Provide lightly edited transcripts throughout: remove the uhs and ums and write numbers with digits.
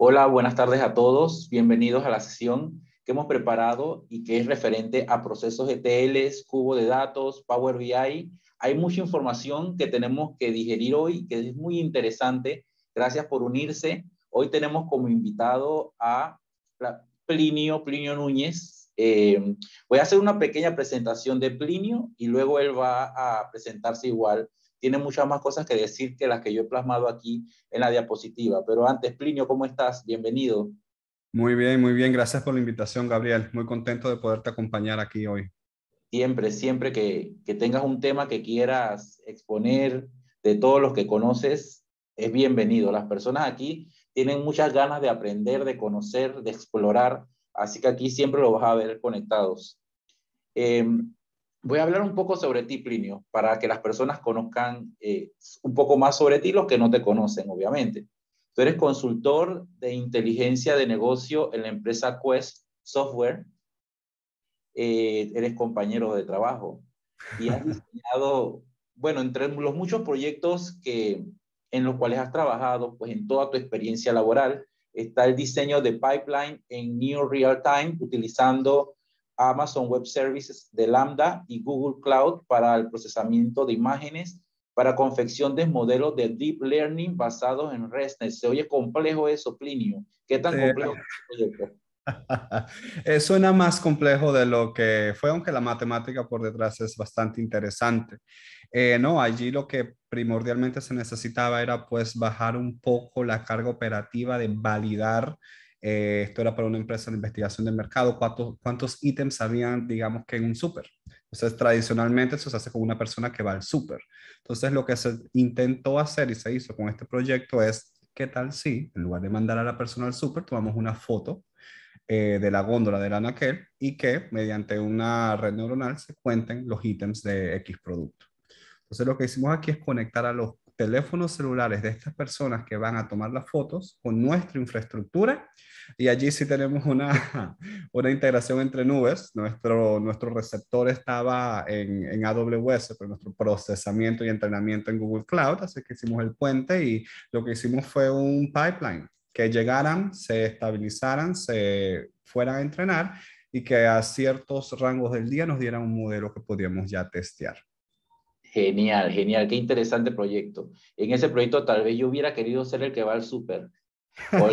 Hola, buenas tardes a todos. Bienvenidos a la sesión que hemos preparado y que es referente a procesos ETLs, cubo de datos, Power BI. Hay mucha información que tenemos que digerir hoy, que es muy interesante. Gracias por unirse. Hoy tenemos como invitado a Plinio Núñez. Voy a hacer una pequeña presentación de Plinio y luego él va a presentarse igual. Tiene muchas más cosas que decir que las que yo he plasmado aquí en la diapositiva. Pero antes, Plinio, ¿cómo estás? Bienvenido. Muy bien. Gracias por la invitación, Gabriel. Muy contento de poderte acompañar aquí hoy. Siempre que tengas un tema que quieras exponer de todos los que conoces, es bienvenido. Las personas aquí tienen muchas ganas de aprender, de conocer, de explorar, así que aquí siempre lo vas a ver conectados. Eh, Voy a hablar un poco sobre ti, Plinio, para que las personas conozcan un poco más sobre ti, los que no te conocen, obviamente. Tú eres consultor de inteligencia de negocio en la empresa Quest Software, eres compañero de trabajo y has diseñado, bueno, entre los muchos proyectos en los cuales has trabajado, pues en toda tu experiencia laboral, está el diseño de pipeline en Near Real Time utilizando Amazon Web Services de Lambda y Google Cloud para el procesamiento de imágenes, para confección de modelos de Deep Learning basados en ResNet. Se oye complejo eso, Plinio. ¿Qué tan Sí. complejo es el proyecto? Suena más complejo de lo que fue, aunque la matemática por detrás es bastante interesante. No, allí lo que primordialmente se necesitaba era pues bajar un poco la carga operativa de validar. Esto era para una empresa de investigación del mercado, cuántos ítems habían, digamos que en un súper. Entonces, tradicionalmente eso se hace con una persona que va al súper. Entonces, lo que se intentó hacer y se hizo con este proyecto es, ¿qué tal si, en lugar de mandar a la persona al súper, tomamos una foto de la góndola del anaquel y que mediante una red neuronal se cuenten los ítems de X producto? Entonces lo que hicimos aquí es conectar a los teléfonos celulares de estas personas que van a tomar las fotos con nuestra infraestructura y allí sí tenemos una integración entre nubes. Nuestro receptor estaba en AWS, pero nuestro procesamiento y entrenamiento en Google Cloud, así que hicimos el puente y lo que hicimos fue un pipeline, que llegaran, se estabilizaran, se fueran a entrenar y que a ciertos rangos del día nos dieran un modelo que podíamos ya testear. Genial, genial, qué interesante proyecto. En ese proyecto tal vez yo hubiera querido ser el que va al súper o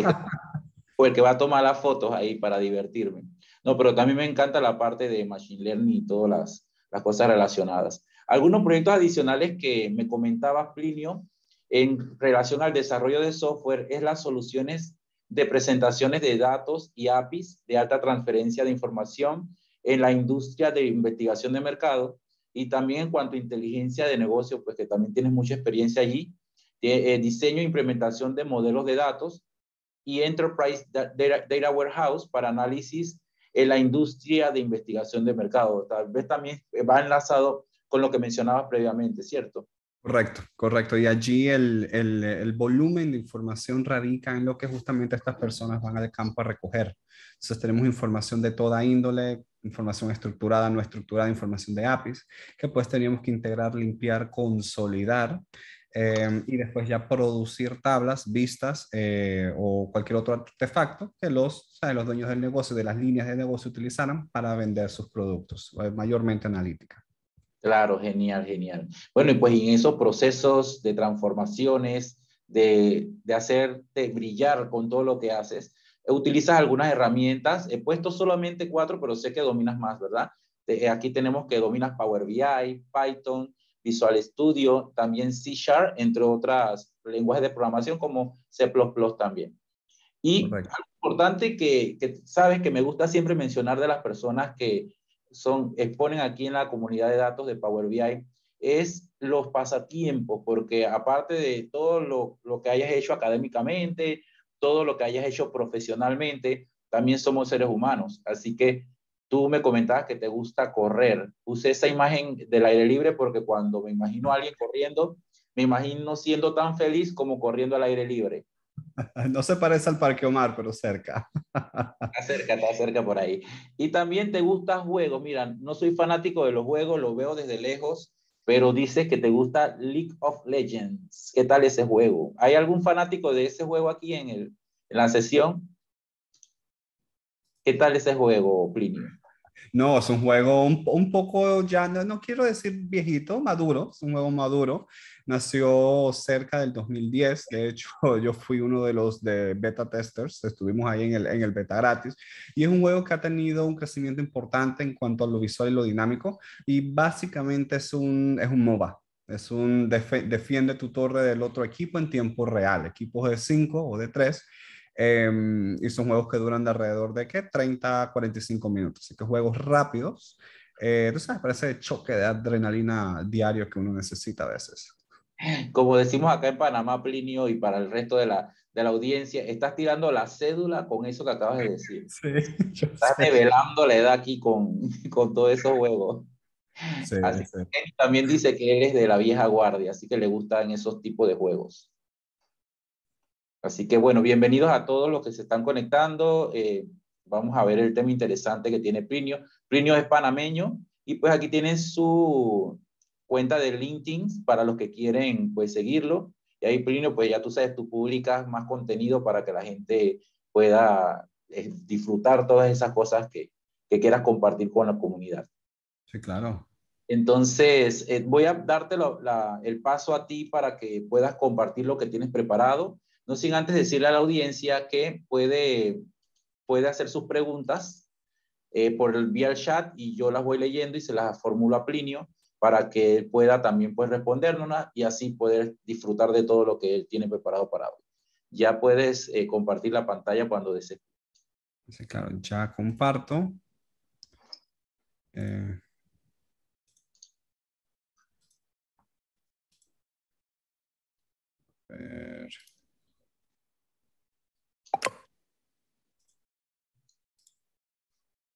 o el que va a tomar las fotos ahí para divertirme. No, pero también me encanta la parte de Machine Learning y todas las cosas relacionadas. Algunos proyectos adicionales que me comentaba Plinio en relación al desarrollo de software es las soluciones de presentaciones de datos y APIs de alta transferencia de información en la industria de investigación de mercado y también en cuanto a inteligencia de negocio, pues que también tienes mucha experiencia allí, diseño e implementación de modelos de datos y Enterprise Data Warehouse para análisis en la industria de investigación de mercado. Tal vez también va enlazado con lo que mencionabas previamente, ¿cierto? Correcto, correcto. Y allí el volumen de información radica en lo que justamente estas personas van al campo a recoger. Entonces tenemos información de toda índole, información estructurada, no estructurada, información de APIs, que pues teníamos que integrar, limpiar, consolidar y después ya producir tablas, vistas o cualquier otro artefacto que los dueños del negocio, de las líneas de negocio utilizaran para vender sus productos, mayormente analítica. Claro, genial, genial. Bueno, y pues en esos procesos de transformaciones, de hacerte brillar con todo lo que haces, utilizas algunas herramientas. He puesto solamente cuatro, pero sé que dominas más, ¿verdad? Aquí tenemos que dominas Power BI, Python, Visual Studio, también C Sharp, entre otras lenguajes de programación como C++ también. Y Correcto. algo importante que sabes que me gusta siempre mencionar de las personas que exponen aquí en la comunidad de datos de Power BI es los pasatiempos, porque aparte de todo lo que hayas hecho académicamente, todo lo que hayas hecho profesionalmente, también somos seres humanos. Así que tú me comentabas que te gusta correr. Usé esa imagen del aire libre porque cuando me imagino a alguien corriendo, me imagino siendo tan feliz como corriendo al aire libre. No se parece al Parque Omar, pero cerca. Está cerca por ahí. Y también te gustan juegos. Mira, no soy fanático de los juegos, lo veo desde lejos, pero dices que te gusta League of Legends. ¿Qué tal ese juego? ¿Hay algún fanático de ese juego aquí en la sesión. ¿Qué tal ese juego, Plinio? No, es un juego un poco ya, no quiero decir viejito, maduro, es un juego maduro. Nació cerca del 2010, de hecho yo fui uno de los de beta testers, estuvimos ahí en el beta gratis, y es un juego que ha tenido un crecimiento importante en cuanto a lo visual y lo dinámico, y básicamente es un MOBA. Es un defiende tu torre del otro equipo en tiempo real, equipos de 5 o de 3. Y son juegos que duran de alrededor de ¿qué? 30 a 45 minutos. Así que juegos rápidos. Tú sabes, para ese choque de adrenalina diario que uno necesita a veces. Como decimos acá en Panamá, Plinio, y para el resto de la audiencia, estás tirando la cédula con eso que acabas de decir. Sí, yo Estás sé. revelando la edad aquí con todos esos juegos. Sí, Así sí. que Kenny también dice que eres de la vieja guardia, así que le gustan esos tipos de juegos. Así que bueno, bienvenidos a todos los que se están conectando. Vamos a ver el tema interesante que tiene Plinio. Plinio es panameño y pues aquí tienen su cuenta de LinkedIn para los que quieren pues seguirlo. Y ahí Plinio, pues ya tú sabes, tú publicas más contenido para que la gente pueda disfrutar todas esas cosas que quieras compartir con la comunidad. Sí, claro. Entonces, voy a darte el paso a ti para que puedas compartir lo que tienes preparado. No sin antes decirle a la audiencia que puede hacer sus preguntas vía el chat y yo las voy leyendo y se las formulo a Plinio para que él pueda también pues, respondernos y así poder disfrutar de todo lo que él tiene preparado para hoy. Ya puedes compartir la pantalla cuando desees. Sí, claro. Ya comparto. Eh, a ver.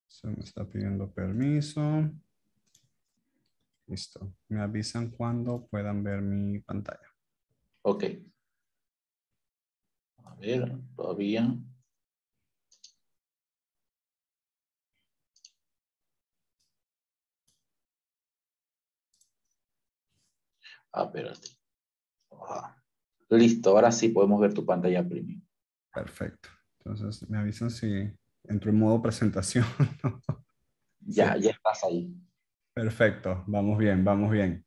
Se me está pidiendo permiso. Listo. Me avisan cuando puedan ver mi pantalla. Ok. A ver, todavía. Ah, espérate. Ah. Listo, ahora sí podemos ver tu pantalla premium. Perfecto. Entonces me avisan si entro en modo presentación. Sí. Ya estás ahí. Perfecto. Vamos bien, vamos bien.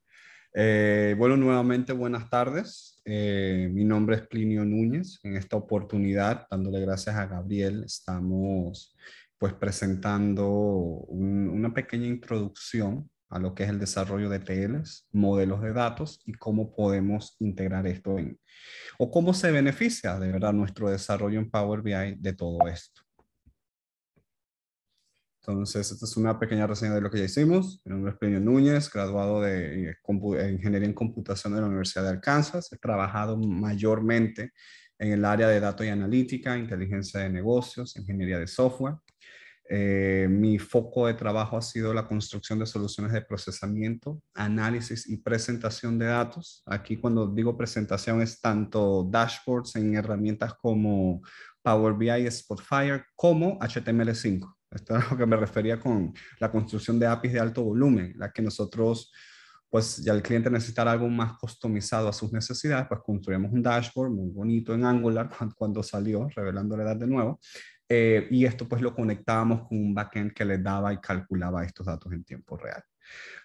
Bueno, nuevamente buenas tardes. Mi nombre es Plinio Núñez. En esta oportunidad, dándole gracias a Gabriel, estamos pues presentando una pequeña introducción a lo que es el desarrollo de TLs, modelos de datos y cómo podemos integrar esto o cómo se beneficia de verdad nuestro desarrollo en Power BI de todo esto. Entonces, esta es una pequeña reseña de lo que ya hicimos. Mi nombre es Plinio Núñez, graduado de Ingeniería en Computación de la Universidad de Arkansas. He trabajado mayormente en el área de datos y analítica, inteligencia de negocios, ingeniería de software. Mi foco de trabajo ha sido la construcción de soluciones de procesamiento, análisis y presentación de datos. Aquí cuando digo presentación es tanto dashboards en herramientas como Power BI, Spotfire, como HTML5. Esto es a lo que me refería con la construcción de APIs de alto volumen, la que nosotros, pues ya el cliente necesitara algo más customizado a sus necesidades, pues construimos un dashboard muy bonito en Angular cuando salió, revelando la edad de nuevo. Y esto pues lo conectábamos con un backend que le daba y calculaba estos datos en tiempo real.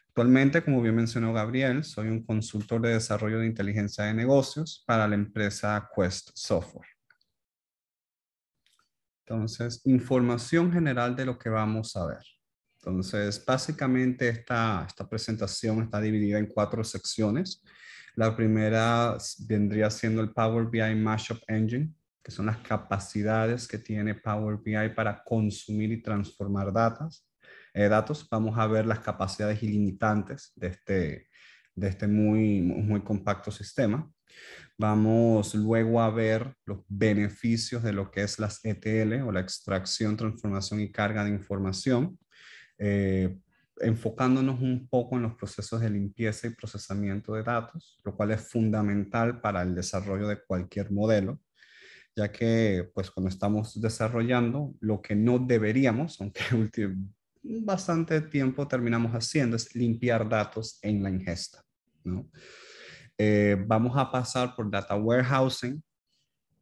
Actualmente, como bien mencionó Gabriel, soy un consultor de desarrollo de inteligencia de negocios para la empresa Quest Software. Entonces, información general de lo que vamos a ver. Entonces, básicamente esta presentación está dividida en 4 secciones. La primera vendría siendo el Power BI Mashup Engine, que son las capacidades que tiene Power BI para consumir y transformar datos. Vamos a ver las capacidades ilimitantes de este muy compacto sistema. Vamos luego a ver los beneficios de lo que es las ETL o la extracción, transformación y carga de información, eh, enfocándonos un poco en los procesos de limpieza y procesamiento de datos, lo cual es fundamental para el desarrollo de cualquier modelo, ya que pues cuando estamos desarrollando lo que no deberíamos, aunque bastante tiempo terminamos haciendo, es limpiar datos en la ingesta, ¿no? Vamos a pasar por Data Warehousing,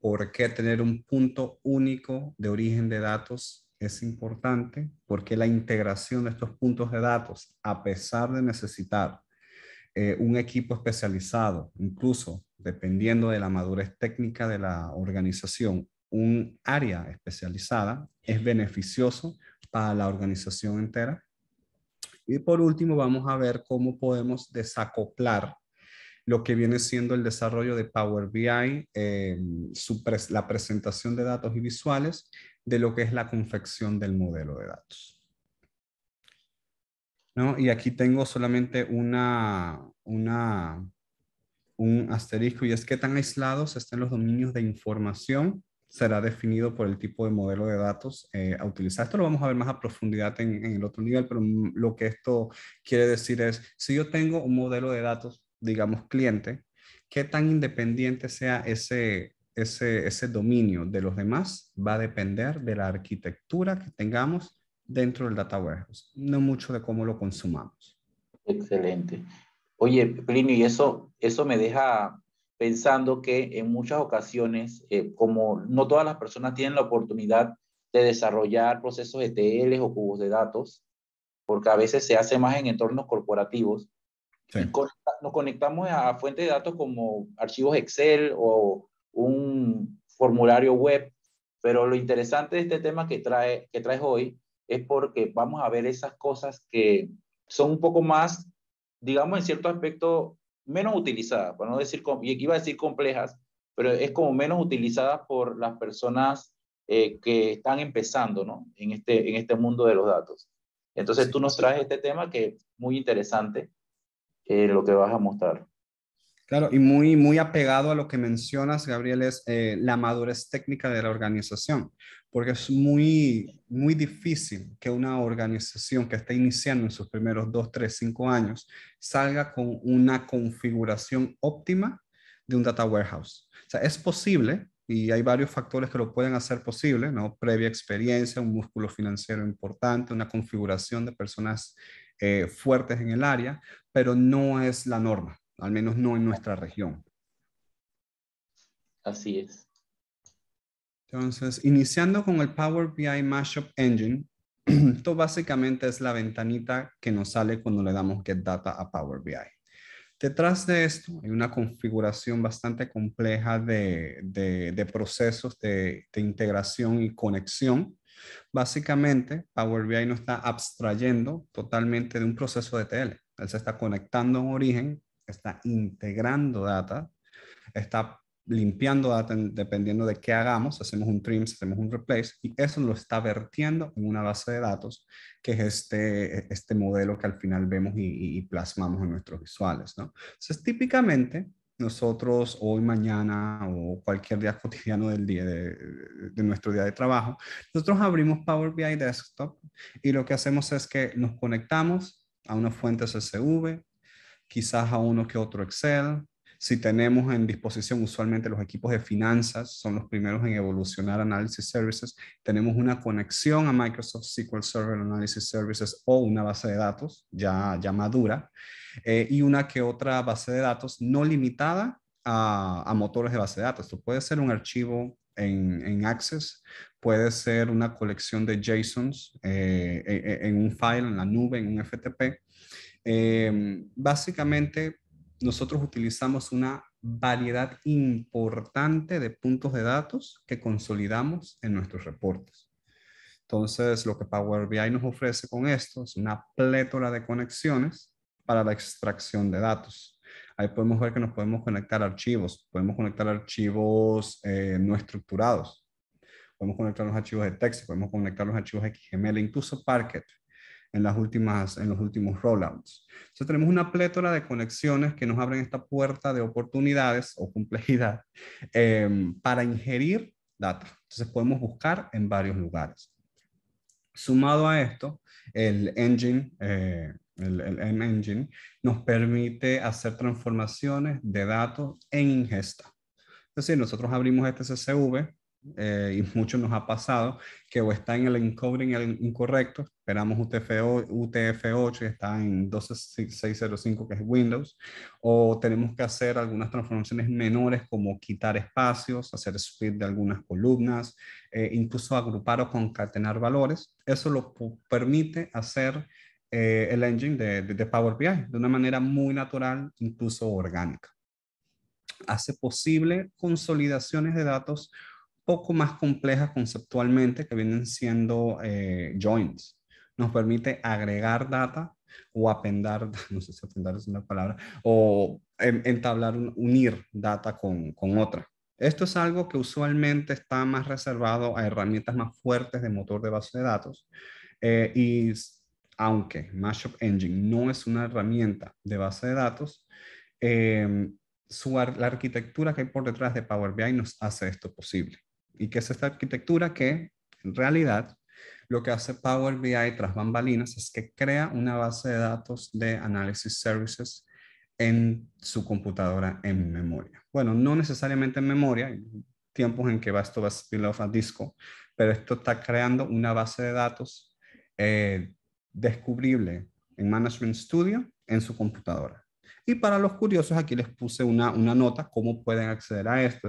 ¿Por qué tener un punto único de origen de datos es importante? Porque la integración de estos puntos de datos, a pesar de necesitar un equipo especializado, incluso dependiendo de la madurez técnica de la organización, un área especializada es beneficioso para la organización entera. Y por último, vamos a ver cómo podemos desacoplar lo que viene siendo el desarrollo de Power BI, la presentación de datos y visuales, de lo que es la confección del modelo de datos. ¿No? Y aquí tengo solamente un asterisco, y es que tan aislados estén los dominios de información será definido por el tipo de modelo de datos a utilizar. Esto lo vamos a ver más a profundidad en el otro nivel, pero lo que esto quiere decir es, si yo tengo un modelo de datos, digamos cliente, qué tan independiente sea ese dominio de los demás va a depender de la arquitectura que tengamos dentro del data warehouse, no mucho de cómo lo consumamos. Excelente. Oye, Plinio, y eso me deja pensando que en muchas ocasiones, como no todas las personas tienen la oportunidad de desarrollar procesos ETLs o cubos de datos, porque a veces se hace más en entornos corporativos, Sí. y nos conectamos a fuentes de datos como archivos Excel o un formulario web, pero lo interesante de este tema que traes hoy es porque vamos a ver esas cosas que son un poco más, digamos, en cierto aspecto, menos utilizadas, para no decir, y iba a decir complejas, pero es como menos utilizadas por las personas que están empezando, ¿no? En este mundo de los datos. Entonces Sí. tú nos traes este tema que es muy interesante, lo que vas a mostrar. Claro, y muy apegado a lo que mencionas, Gabriel, es la madurez técnica de la organización, porque es muy difícil que una organización que está iniciando en sus primeros 2, 3, 5 años salga con una configuración óptima de un data warehouse. O sea, es posible, y hay varios factores que lo pueden hacer posible, ¿no? Previa experiencia, un músculo financiero importante, una configuración de personas fuertes en el área, pero no es la norma, al menos no en nuestra región. Así es. Entonces, iniciando con el Power BI Mashup Engine, esto básicamente es la ventanita que nos sale cuando le damos Get Data a Power BI. Detrás de esto hay una configuración bastante compleja de procesos de integración y conexión. Básicamente, Power BI nos está abstrayendo totalmente de un proceso de TL. Él se está conectando a un origen, está integrando data, está limpiando data dependiendo de qué hagamos, hacemos un trim, hacemos un replace, y eso lo está vertiendo en una base de datos, que es este modelo que al final vemos y plasmamos en nuestros visuales, ¿no? Entonces, típicamente, nosotros hoy, mañana o cualquier día cotidiano del día de nuestro día de trabajo, nosotros abrimos Power BI Desktop y lo que hacemos es que nos conectamos a una fuente CSV, quizás a uno que otro Excel. Si tenemos en disposición, usualmente los equipos de finanzas son los primeros en evolucionar Analysis Services. Tenemos una conexión a Microsoft SQL Server Analysis Services o una base de datos ya madura, y una que otra base de datos no limitada a motores de base de datos. Esto puede ser un archivo en Access, puede ser una colección de JSONs en un file, en la nube, en un FTP. Básicamente, nosotros utilizamos una variedad importante de puntos de datos que consolidamos en nuestros reportes. Entonces, lo que Power BI nos ofrece con esto es una plétora de conexiones para la extracción de datos. Ahí podemos ver que nos podemos conectar archivos no estructurados, podemos conectar los archivos de texto, podemos conectar los archivos XML, incluso Parquet en los últimos rollouts. Entonces tenemos una plétora de conexiones que nos abren esta puerta de oportunidades o complejidad para ingerir data. Entonces podemos buscar en varios lugares. Sumado a esto, el engine, el M-Engine, nos permite hacer transformaciones de datos en ingesta. Es decir, nosotros abrimos este CSV, y mucho nos ha pasado que o está en el encoding incorrecto, esperamos UTF-8 y está en 12605 que es Windows, o tenemos que hacer algunas transformaciones menores como quitar espacios, hacer split de algunas columnas, incluso agrupar o concatenar valores. Eso lo permite hacer el engine de Power BI de una manera muy natural, incluso orgánica. Hace posible consolidaciones de datos poco más complejas conceptualmente que vienen siendo joins. Nos permite agregar data o apendar, no sé si apendar es una palabra, o entablar, unir data con otra. Esto es algo que usualmente está más reservado a herramientas más fuertes de motor de base de datos y aunque Mashup Engine no es una herramienta de base de datos, eh, la arquitectura que hay por detrás de Power BI nos hace esto posible. ¿Y qué es esta arquitectura? Que en realidad lo que hace Power BI tras bambalinas es que crea una base de datos de Analysis Services en su computadora en memoria. Bueno, no necesariamente en memoria, hay tiempos en que esto va a spill off a disco, pero esto está creando una base de datos descubrible en Management Studio en su computadora. Y para los curiosos, aquí les puse una nota, cómo pueden acceder a esto.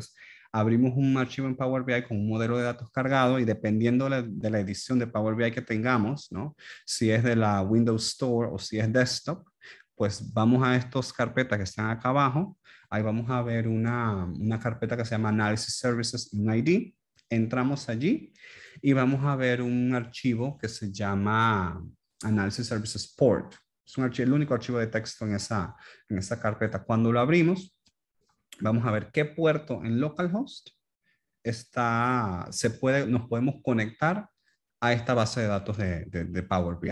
Abrimos un archivo en Power BI con un modelo de datos cargado y dependiendo de la edición de Power BI que tengamos, ¿no? Si es de la Windows Store o si es desktop, pues vamos a estas carpetas que están acá abajo. Ahí vamos a ver una carpeta que se llama Analysis Services in ID. Entramos allí y vamos a ver un archivo que se llama Analysis Services Port. Es el único archivo de texto en esa carpeta. Cuando lo abrimos, vamos a ver qué puerto en localhost nos podemos conectar a esta base de datos de Power BI.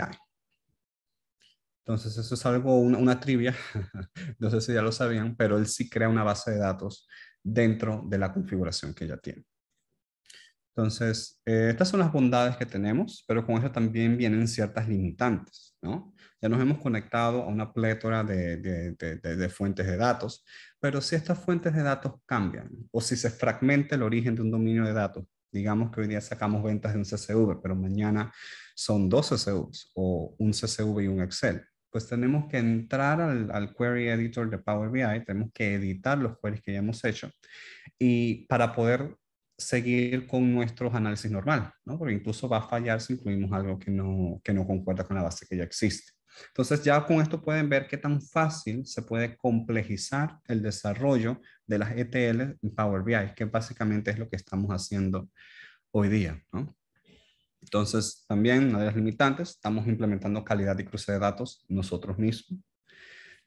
Entonces, eso es algo, una trivia, no sé si ya lo sabían, pero él sí crea una base de datos dentro de la configuración que ya tiene. Entonces, estas son las bondades que tenemos, pero con eso también vienen ciertas limitantes, ¿no? Ya nos hemos conectado a una plétora de fuentes de datos, pero si estas fuentes de datos cambian o si se fragmenta el origen de un dominio de datos, digamos que hoy día sacamos ventas de un CSV, pero mañana son dos CSVs o un CSV y un Excel, pues tenemos que entrar al query editor de Power BI, tenemos que editar los queries que ya hemos hecho y para poder seguir con nuestros análisis normal, ¿no? Porque incluso va a fallar si incluimos algo que no concuerda con la base que ya existe. Entonces ya con esto pueden ver qué tan fácil se puede complejizar el desarrollo de las ETL en Power BI, que básicamente es lo que estamos haciendo hoy día, ¿no? Entonces también una de las limitantes, estamos implementando calidad y cruce de datos nosotros mismos.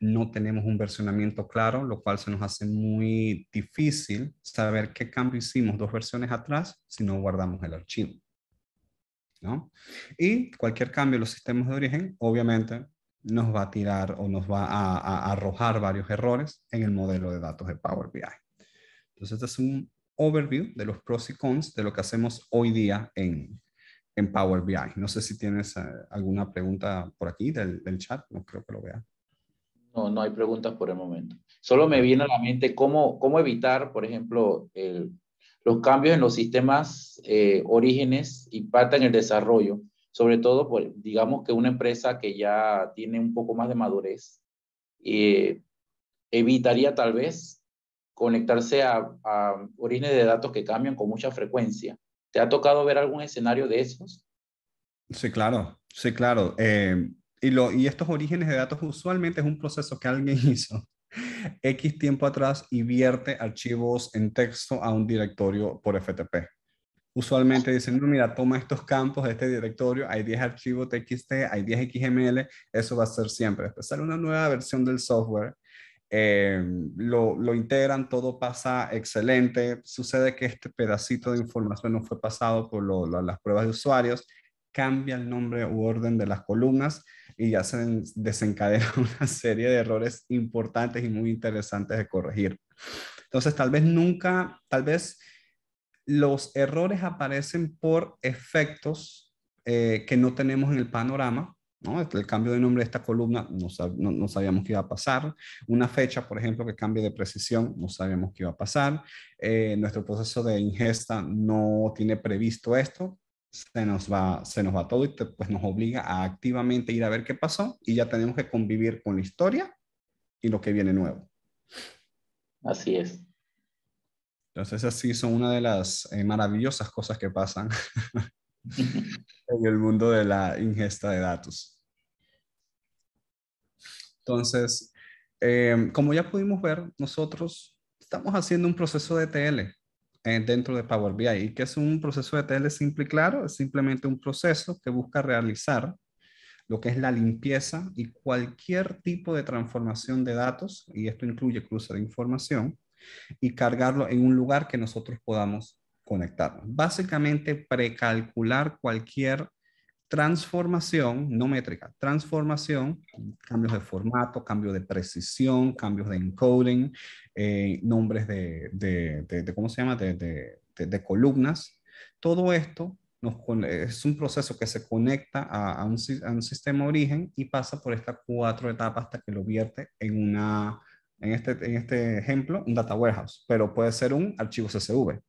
No tenemos un versionamiento claro, lo cual se nos hace muy difícil saber qué cambio hicimos dos versiones atrás si no guardamos el archivo, ¿no? Y cualquier cambio en los sistemas de origen, obviamente, nos va a tirar o nos va a arrojar varios errores en el modelo de datos de Power BI. Entonces, este es un overview de los pros y cons de lo que hacemos hoy día en Power BI. No sé si tienes alguna pregunta por aquí del chat, no creo que lo vea. No, no hay preguntas por el momento. Solo me viene a la mente cómo evitar, por ejemplo, los cambios en los sistemas orígenes impactan el desarrollo, sobre todo, digamos que una empresa que ya tiene un poco más de madurez, evitaría tal vez conectarse a orígenes de datos que cambian con mucha frecuencia. ¿Te ha tocado ver algún escenario de esos? Sí, claro, sí, claro. Y estos orígenes de datos usualmente es un proceso que alguien hizo X tiempo atrás y vierte archivos en texto a un directorio por FTP. Usualmente dicen, no, mira, toma estos campos de este directorio, hay 10 archivos TXT, hay 10 XML, eso va a ser siempre. Después sale una nueva versión del software, eh, lo integran, todo pasa excelente. Sucede que este pedacito de información no fue pasado por las pruebas de usuarios, cambia el nombre u orden de las columnas y ya se desencadena una serie de errores importantes y muy interesantes de corregir. Entonces, tal vez los errores aparecen por efectos que no tenemos en el panorama, ¿no? El cambio de nombre de esta columna no sabíamos que iba a pasar. Una fecha, por ejemplo, que cambie de precisión, no sabíamos que iba a pasar. Nuestro proceso de ingesta no tiene previsto esto. Se nos va todo y pues nos obliga a activamente ir a ver qué pasó y ya tenemos que convivir con la historia y lo que viene nuevo. Así es. Entonces, así son una de las maravillosas cosas que pasan en el mundo de la ingesta de datos. Entonces, como ya pudimos ver, nosotros estamos haciendo un proceso de ETL dentro de Power BI. ¿Y qué es un proceso de ETL simple y claro? Es simplemente un proceso que busca realizar lo que es la limpieza y cualquier tipo de transformación de datos, y esto incluye cruce de información, y cargarlo en un lugar que nosotros podamos conectarnos. Básicamente, precalcular cualquier transformación, no métrica, transformación, cambios de formato, cambio de precisión, cambios de encoding, nombres ¿cómo se llama? De columnas. Todo esto es un proceso que se conecta a un sistema origen y pasa por estas 4 etapas hasta que lo vierte en este ejemplo, un data warehouse, pero puede ser un archivo CSV.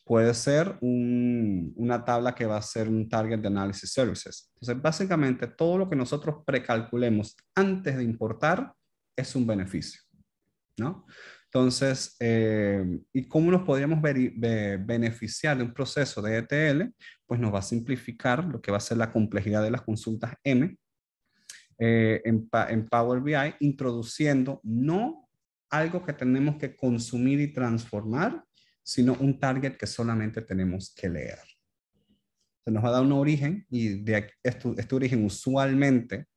Puede ser una tabla que va a ser un target de analysis services. Entonces, básicamente, todo lo que nosotros precalculemos antes de importar es un beneficio, ¿no? Entonces, ¿y cómo nos podríamos beneficiar de un proceso de ETL? Pues nos va a simplificar lo que va a ser la complejidad de las consultas M en Power BI, introduciendo no algo que tenemos que consumir y transformar, sino un target que solamente tenemos que leer. Se nos va a dar un origen y este origen usualmente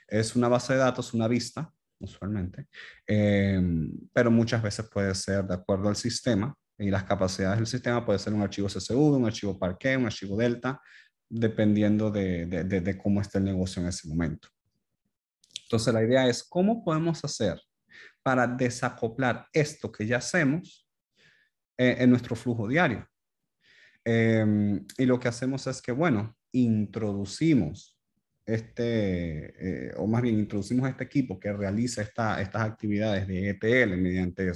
es una base de datos, una vista, usualmente, pero muchas veces puede ser de acuerdo al sistema y las capacidades del sistema, puede ser un archivo CSV, un archivo Parquet, un archivo Delta, dependiendo de cómo esté el negocio en ese momento. Entonces la idea es cómo podemos hacer para desacoplar esto que ya hacemos en nuestro flujo diario. Y lo que hacemos es que, bueno, introducimos o más bien introducimos este equipo que realiza estas actividades de ETL mediante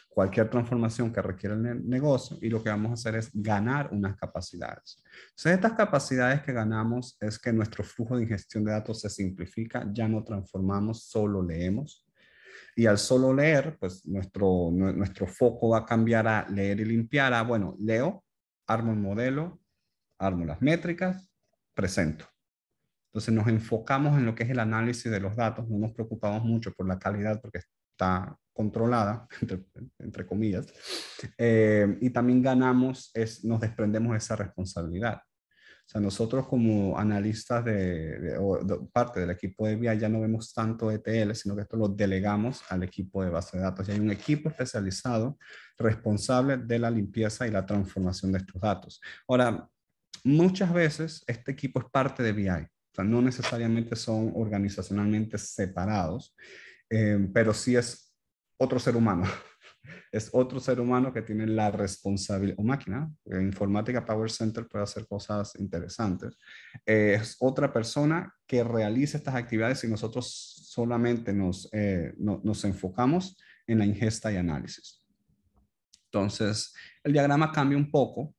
cualquier transformación que requiera el negocio y lo que vamos a hacer es ganar unas capacidades. Entonces, estas capacidades que ganamos es que nuestro flujo de ingestión de datos se simplifica, ya no transformamos, solo leemos. Y al solo leer, pues nuestro foco va a cambiar a leer y limpiar a, bueno, leo, armo el modelo, armo las métricas, presento. Entonces nos enfocamos en lo que es el análisis de los datos, no nos preocupamos mucho por la calidad porque está controlada, entre comillas, y también nos desprendemos de esa responsabilidad. O sea, nosotros como analistas o parte del equipo de BI ya no vemos tanto ETL, sino que esto lo delegamos al equipo de base de datos. Y hay un equipo especializado responsable de la limpieza y la transformación de estos datos. Ahora, muchas veces este equipo es parte de BI. O sea, no necesariamente son organizacionalmente separados, pero sí es otro ser humano. Es otro ser humano que tiene la responsabilidad, o máquina, en informática Power Center puede hacer cosas interesantes. Es otra persona que realiza estas actividades y nosotros solamente nos enfocamos en la ingesta y análisis. Entonces, el diagrama cambia un poco.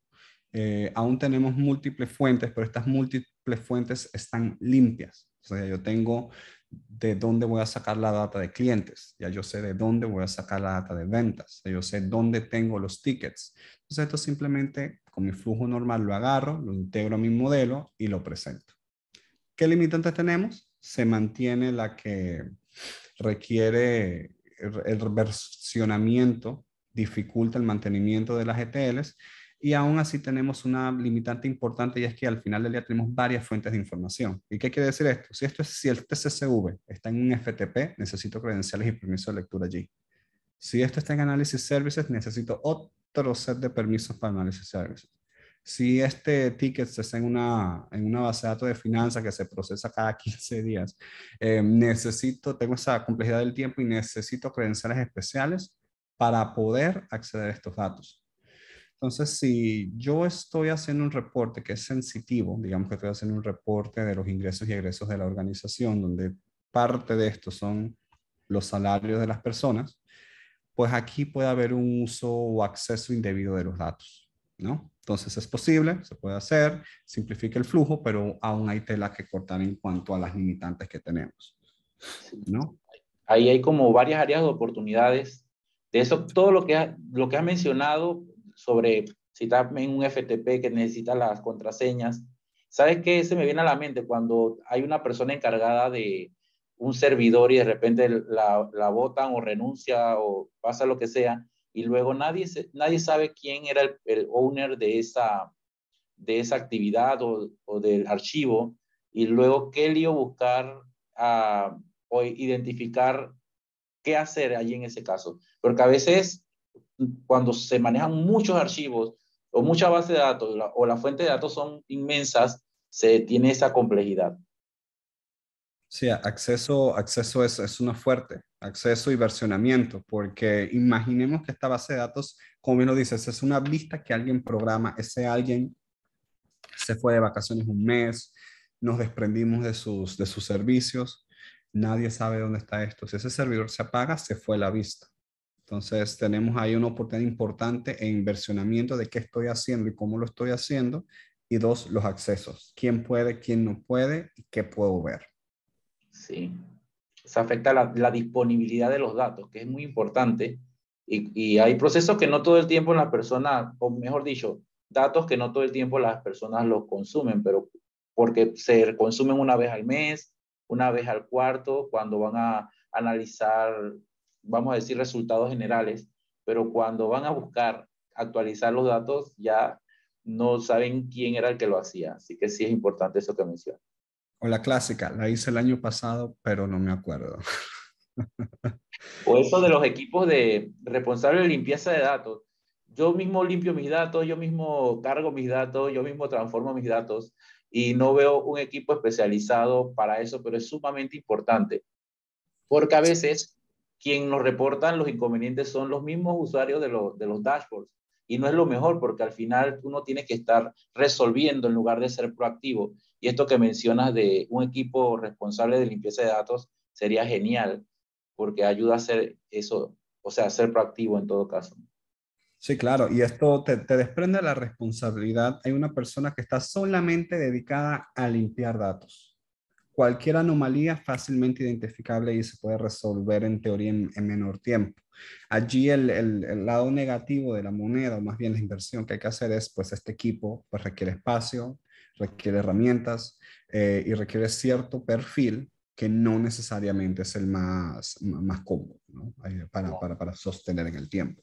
Aún tenemos múltiples fuentes, pero estas múltiples fuentes están limpias. O sea, yo tengo de dónde voy a sacar la data de clientes, ya yo sé de dónde voy a sacar la data de ventas, ya yo sé dónde tengo los tickets. Entonces esto simplemente con mi flujo normal lo agarro, lo integro a mi modelo y lo presento. ¿Qué limitantes tenemos? Se mantiene la que requiere el versionamiento, dificulta el mantenimiento de las ETLs y aún así tenemos una limitante importante y es que al final del día tenemos varias fuentes de información. ¿Y qué quiere decir esto? Si el CSV está en un FTP, necesito credenciales y permisos de lectura allí. Si esto está en Analysis Services, necesito otro set de permisos para Analysis Services. Si este ticket está en una base de datos de finanzas que se procesa cada 15 días, tengo esa complejidad del tiempo y necesito credenciales especiales para poder acceder a estos datos. Entonces, si yo estoy haciendo un reporte que es sensitivo, digamos que estoy haciendo un reporte de los ingresos y egresos de la organización, donde parte de esto son los salarios de las personas, pues aquí puede haber un uso o acceso indebido de los datos, ¿no? Entonces es posible, se puede hacer, simplifica el flujo, pero aún hay tela que cortar en cuanto a las limitantes que tenemos, Sí. ¿no? Ahí hay como varias áreas de oportunidades. De eso, todo lo que has mencionado sobre si estás en un FTP que necesita las contraseñas, ¿sabes qué? Se me viene a la mente cuando hay una persona encargada de un servidor y de repente la botan o renuncia o pasa lo que sea, y luego nadie sabe quién era el owner de esa actividad o del archivo, y luego qué lío buscar o identificar qué hacer allí en ese caso. Porque a veces cuando se manejan muchos archivos o mucha base de datos o la fuente de datos son inmensas, se tiene esa complejidad. Sí, acceso es una fuerte, acceso y versionamiento, porque imaginemos que esta base de datos, como bien lo dices, es una lista que alguien programa, ese alguien se fue de vacaciones un mes, nos desprendimos de sus servicios, nadie sabe dónde está esto. Si ese servidor se apaga, se fue la vista. Entonces, tenemos ahí una oportunidad importante en versionamiento de qué estoy haciendo y cómo lo estoy haciendo. Y dos, los accesos. ¿Quién puede, quién no puede y qué puedo ver? Sí. Se afecta la disponibilidad de los datos, que es muy importante. Y hay procesos que no todo el tiempo la persona, o mejor dicho, datos que no todo el tiempo las personas los consumen, pero porque se consumen una vez al mes, una vez al cuarto, cuando van a analizar, vamos a decir, resultados generales, pero cuando van a buscar actualizar los datos, ya no saben quién era el que lo hacía. Así que sí es importante eso que mencionas. O la clásica, la hice el año pasado, pero no me acuerdo. O eso de los equipos de responsables de limpieza de datos. Yo mismo limpio mis datos, yo mismo cargo mis datos, yo mismo transformo mis datos y no veo un equipo especializado para eso, pero es sumamente importante porque a veces quien nos reportan los inconvenientes son los mismos usuarios de los dashboards y no es lo mejor porque al final uno tiene que estar resolviendo en lugar de ser proactivo. Y esto que mencionas de un equipo responsable de limpieza de datos sería genial porque ayuda a hacer eso, o sea, a ser proactivo en todo caso. Sí, claro, y esto te desprende la responsabilidad. Hay una persona que está solamente dedicada a limpiar datos. Cualquier anomalía fácilmente identificable y se puede resolver en teoría en menor tiempo. Allí el lado negativo de la moneda, o más bien la inversión que hay que hacer es, pues este equipo pues requiere espacio, requiere herramientas y requiere cierto perfil que no necesariamente es el más cómodo, ¿no? Para sostener en el tiempo.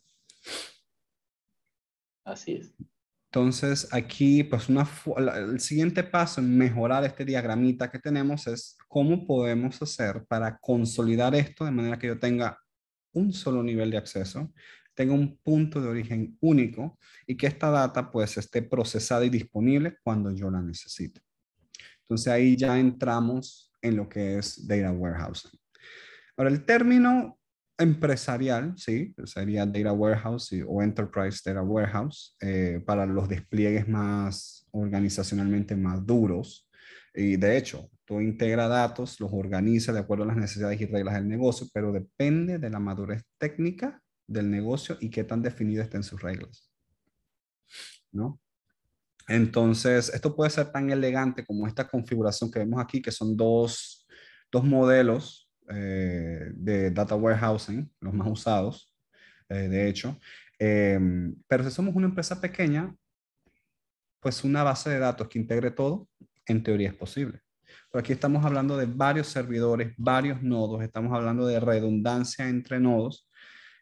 Así es. Entonces, aquí, pues el siguiente paso en mejorar este diagramita que tenemos es cómo podemos hacer para consolidar esto de manera que yo tenga un solo nivel de acceso, tenga un punto de origen único y que esta data pues esté procesada y disponible cuando yo la necesite. Entonces ahí ya entramos en lo que es data warehousing. Ahora, el término empresarial, sí, sería Data Warehouse o Enterprise Data Warehouse para los despliegues más organizacionalmente más duros. Y de hecho, tú integra datos, los organiza de acuerdo a las necesidades y reglas del negocio, pero depende de la madurez técnica del negocio y qué tan definida estén sus reglas, ¿no? Entonces, esto puede ser tan elegante como esta configuración que vemos aquí, que son dos modelos de data warehousing, los más usados, de hecho. Pero si somos una empresa pequeña, pues una base de datos que integre todo, en teoría es posible. Pero aquí estamos hablando de varios servidores, varios nodos, estamos hablando de redundancia entre nodos.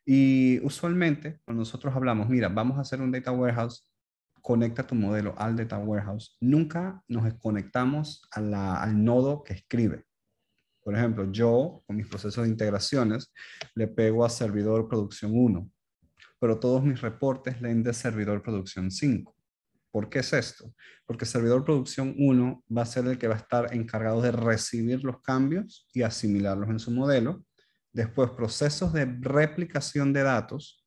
Y usualmente, cuando nosotros hablamos, mira, vamos a hacer un data warehouse, conecta tu modelo al data warehouse. Nunca nos conectamos al nodo que escribe. Por ejemplo, yo con mis procesos de integraciones le pego a servidor producción 1, pero todos mis reportes leen de servidor producción 5. ¿Por qué es esto? Porque servidor producción 1 va a ser el que va a estar encargado de recibir los cambios y asimilarlos en su modelo. Después, procesos de replicación de datos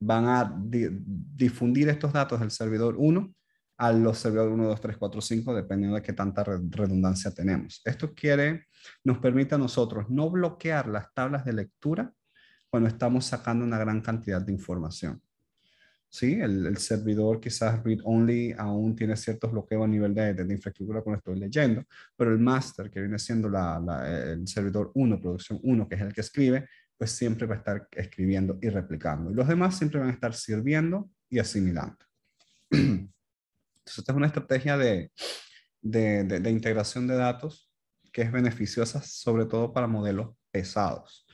van a difundir estos datos del servidor 1 a los servidores 1, 2, 3, 4, 5, dependiendo de qué tanta redundancia tenemos. Esto nos permite a nosotros no bloquear las tablas de lectura cuando estamos sacando una gran cantidad de información. Sí, el servidor quizás read-only aún tiene ciertos bloqueos a nivel de infraestructura cuando estoy leyendo, pero el master, que viene siendo el servidor 1, producción 1, que es el que escribe, pues siempre va a estar escribiendo y replicando. Y los demás siempre van a estar sirviendo y asimilando. Entonces, esta es una estrategia de integración de datos que es beneficiosa sobre todo para modelos pesados.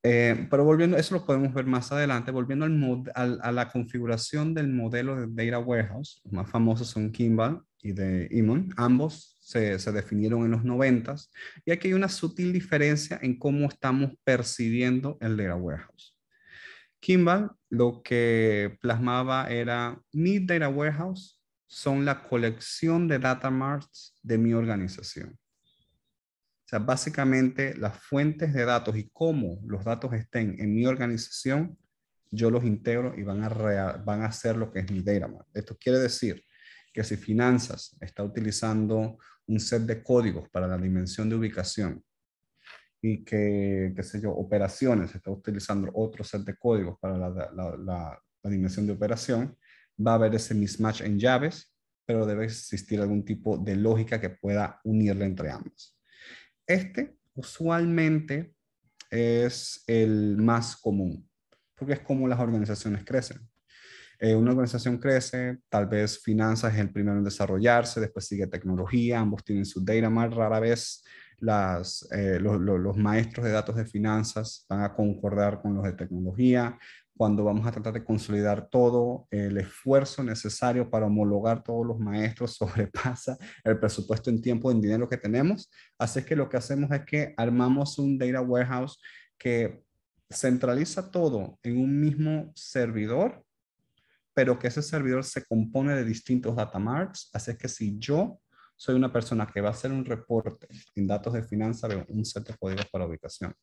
Pero volviendo, eso lo podemos ver más adelante, volviendo a la configuración del modelo de Data Warehouse, los más famosos son Kimball y de Eamon, ambos se definieron en los 90s, y aquí hay una sutil diferencia en cómo estamos percibiendo el Data Warehouse. Kimball lo que plasmaba era, mi Data Warehouse son la colección de data marts de mi organización. O sea, básicamente las fuentes de datos y cómo los datos estén en mi organización, yo los integro y van a hacer lo que es mi data mart. Esto quiere decir que si finanzas está utilizando un set de códigos para la dimensión de ubicación y que, qué sé yo, operaciones está utilizando otro set de códigos para la dimensión de operación, va a haber ese mismatch en llaves, pero debe existir algún tipo de lógica que pueda unirle entre ambas. Este usualmente es el más común, porque es como las organizaciones crecen. Una organización crece, tal vez finanzas es el primero en desarrollarse, después sigue tecnología, ambos tienen su data mart. Rara vez los maestros de datos de finanzas van a concordar con los de tecnología. Cuando vamos a tratar de consolidar todo, el esfuerzo necesario para homologar todos los maestros sobrepasa el presupuesto en tiempo y en dinero que tenemos. Así es que lo que hacemos es que armamos un data warehouse que centraliza todo en un mismo servidor, pero que ese servidor se compone de distintos data marts. Así es que si yo soy una persona que va a hacer un reporte en datos de finanzas, veo un set de códigos para ubicación.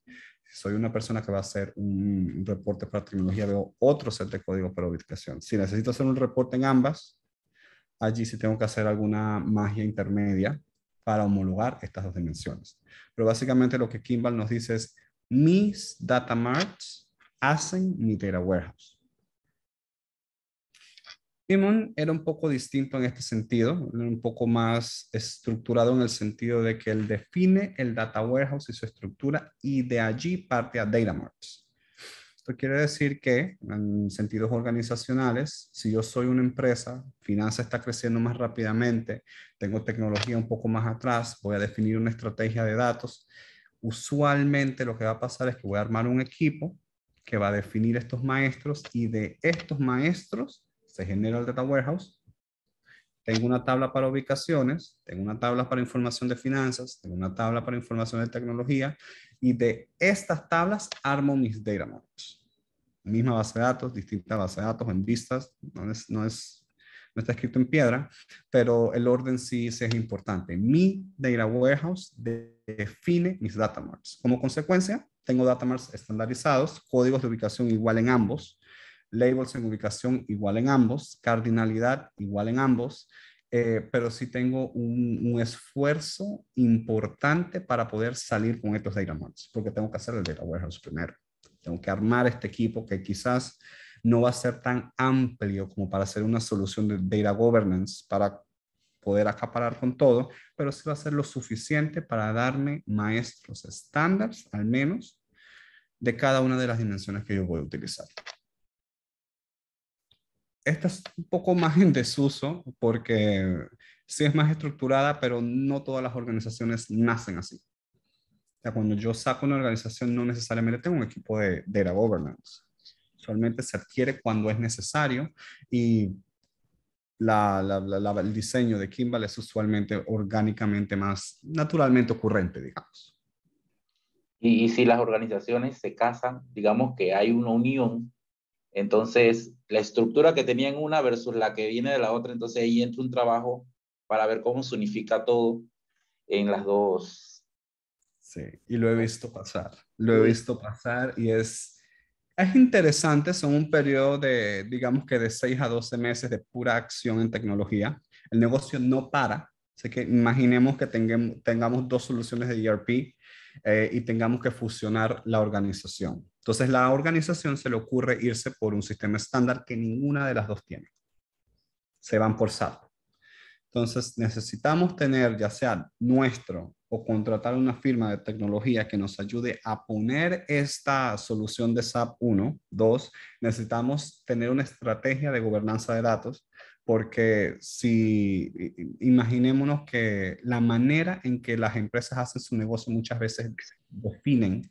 Si soy una persona que va a hacer un reporte para tecnología, veo otro set de códigos para ubicación. Si necesito hacer un reporte en ambas, allí sí tengo que hacer alguna magia intermedia para homologar estas dos dimensiones. Pero básicamente lo que Kimball nos dice es, mis data marts hacen mi data warehouse. Eamon era un poco distinto en este sentido, un poco más estructurado en el sentido de que él define el data warehouse y su estructura y de allí parte a data marts. Esto quiere decir que en sentidos organizacionales, si yo soy una empresa, finanzas está creciendo más rápidamente, tengo tecnología un poco más atrás, voy a definir una estrategia de datos, usualmente lo que va a pasar es que voy a armar un equipo que va a definir estos maestros y de estos maestros se genera el data warehouse. Tengo una tabla para ubicaciones, tengo una tabla para información de finanzas, tengo una tabla para información de tecnología y de estas tablas armo mis data marts. Misma base de datos, distinta base de datos en vistas, no está escrito en piedra, pero el orden sí es importante. Mi data warehouse define mis data marts. Como consecuencia, tengo data marts estandarizados, códigos de ubicación igual en ambos, labels en ubicación igual en ambos, cardinalidad igual en ambos, pero sí tengo un esfuerzo importante para poder salir con estos data marts, porque tengo que hacer el data warehouse primero. Tengo que armar este equipo que quizás no va a ser tan amplio como para hacer una solución de data governance para poder acaparar con todo, pero sí va a ser lo suficiente para darme maestros estándares, al menos, de cada una de las dimensiones que yo voy a utilizar. Esta es un poco más en desuso porque sí es más estructurada, pero no todas las organizaciones nacen así. O sea, cuando yo saco una organización, no necesariamente tengo un equipo de data governance. Usualmente se adquiere cuando es necesario y el diseño de Kimball es usualmente orgánicamente más naturalmente ocurrente, digamos. Y si las organizaciones se casan, digamos que hay una unión, entonces la estructura que tenían una versus la que viene de la otra, entonces ahí entra un trabajo para ver cómo se unifica todo en las dos. Sí, y lo he visto pasar. Lo he visto pasar y es Es interesante, son un periodo de, digamos que de 6 a 12 meses de pura acción en tecnología. El negocio no para, así que imaginemos que tengamos dos soluciones de ERP y tengamos que fusionar la organización. Entonces, la organización se le ocurre irse por un sistema estándar que ninguna de las dos tiene. Se van por SAP. Entonces, necesitamos tener, ya sea nuestro o contratar una firma de tecnología que nos ayude a poner esta solución de SAP 1. 2, necesitamos tener una estrategia de gobernanza de datos, porque si imaginémonos que la manera en que las empresas hacen su negocio muchas veces definen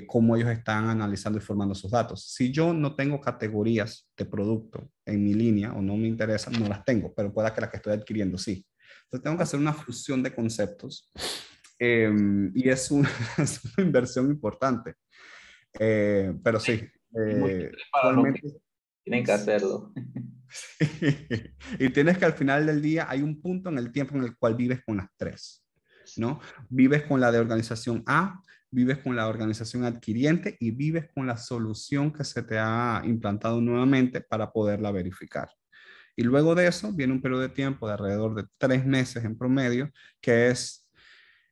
cómo ellos están analizando y formando sus datos. Si yo no tengo categorías de producto en mi línea o no me interesan, no las tengo, pero pueda que las que estoy adquiriendo sí. Entonces tengo que hacer una fusión de conceptos y es una, es una inversión importante. Pero sí, Es muy simple para los que actualmente... tienen que hacerlo. Y tienes que al final del día hay un punto en el tiempo en el cual vives con las tres, ¿no? Vives con la de organización A, vives con la organización adquiriente y vives con la solución que se te ha implantado nuevamente para poderla verificar. Y luego de eso viene un periodo de tiempo de alrededor de 3 meses en promedio, que es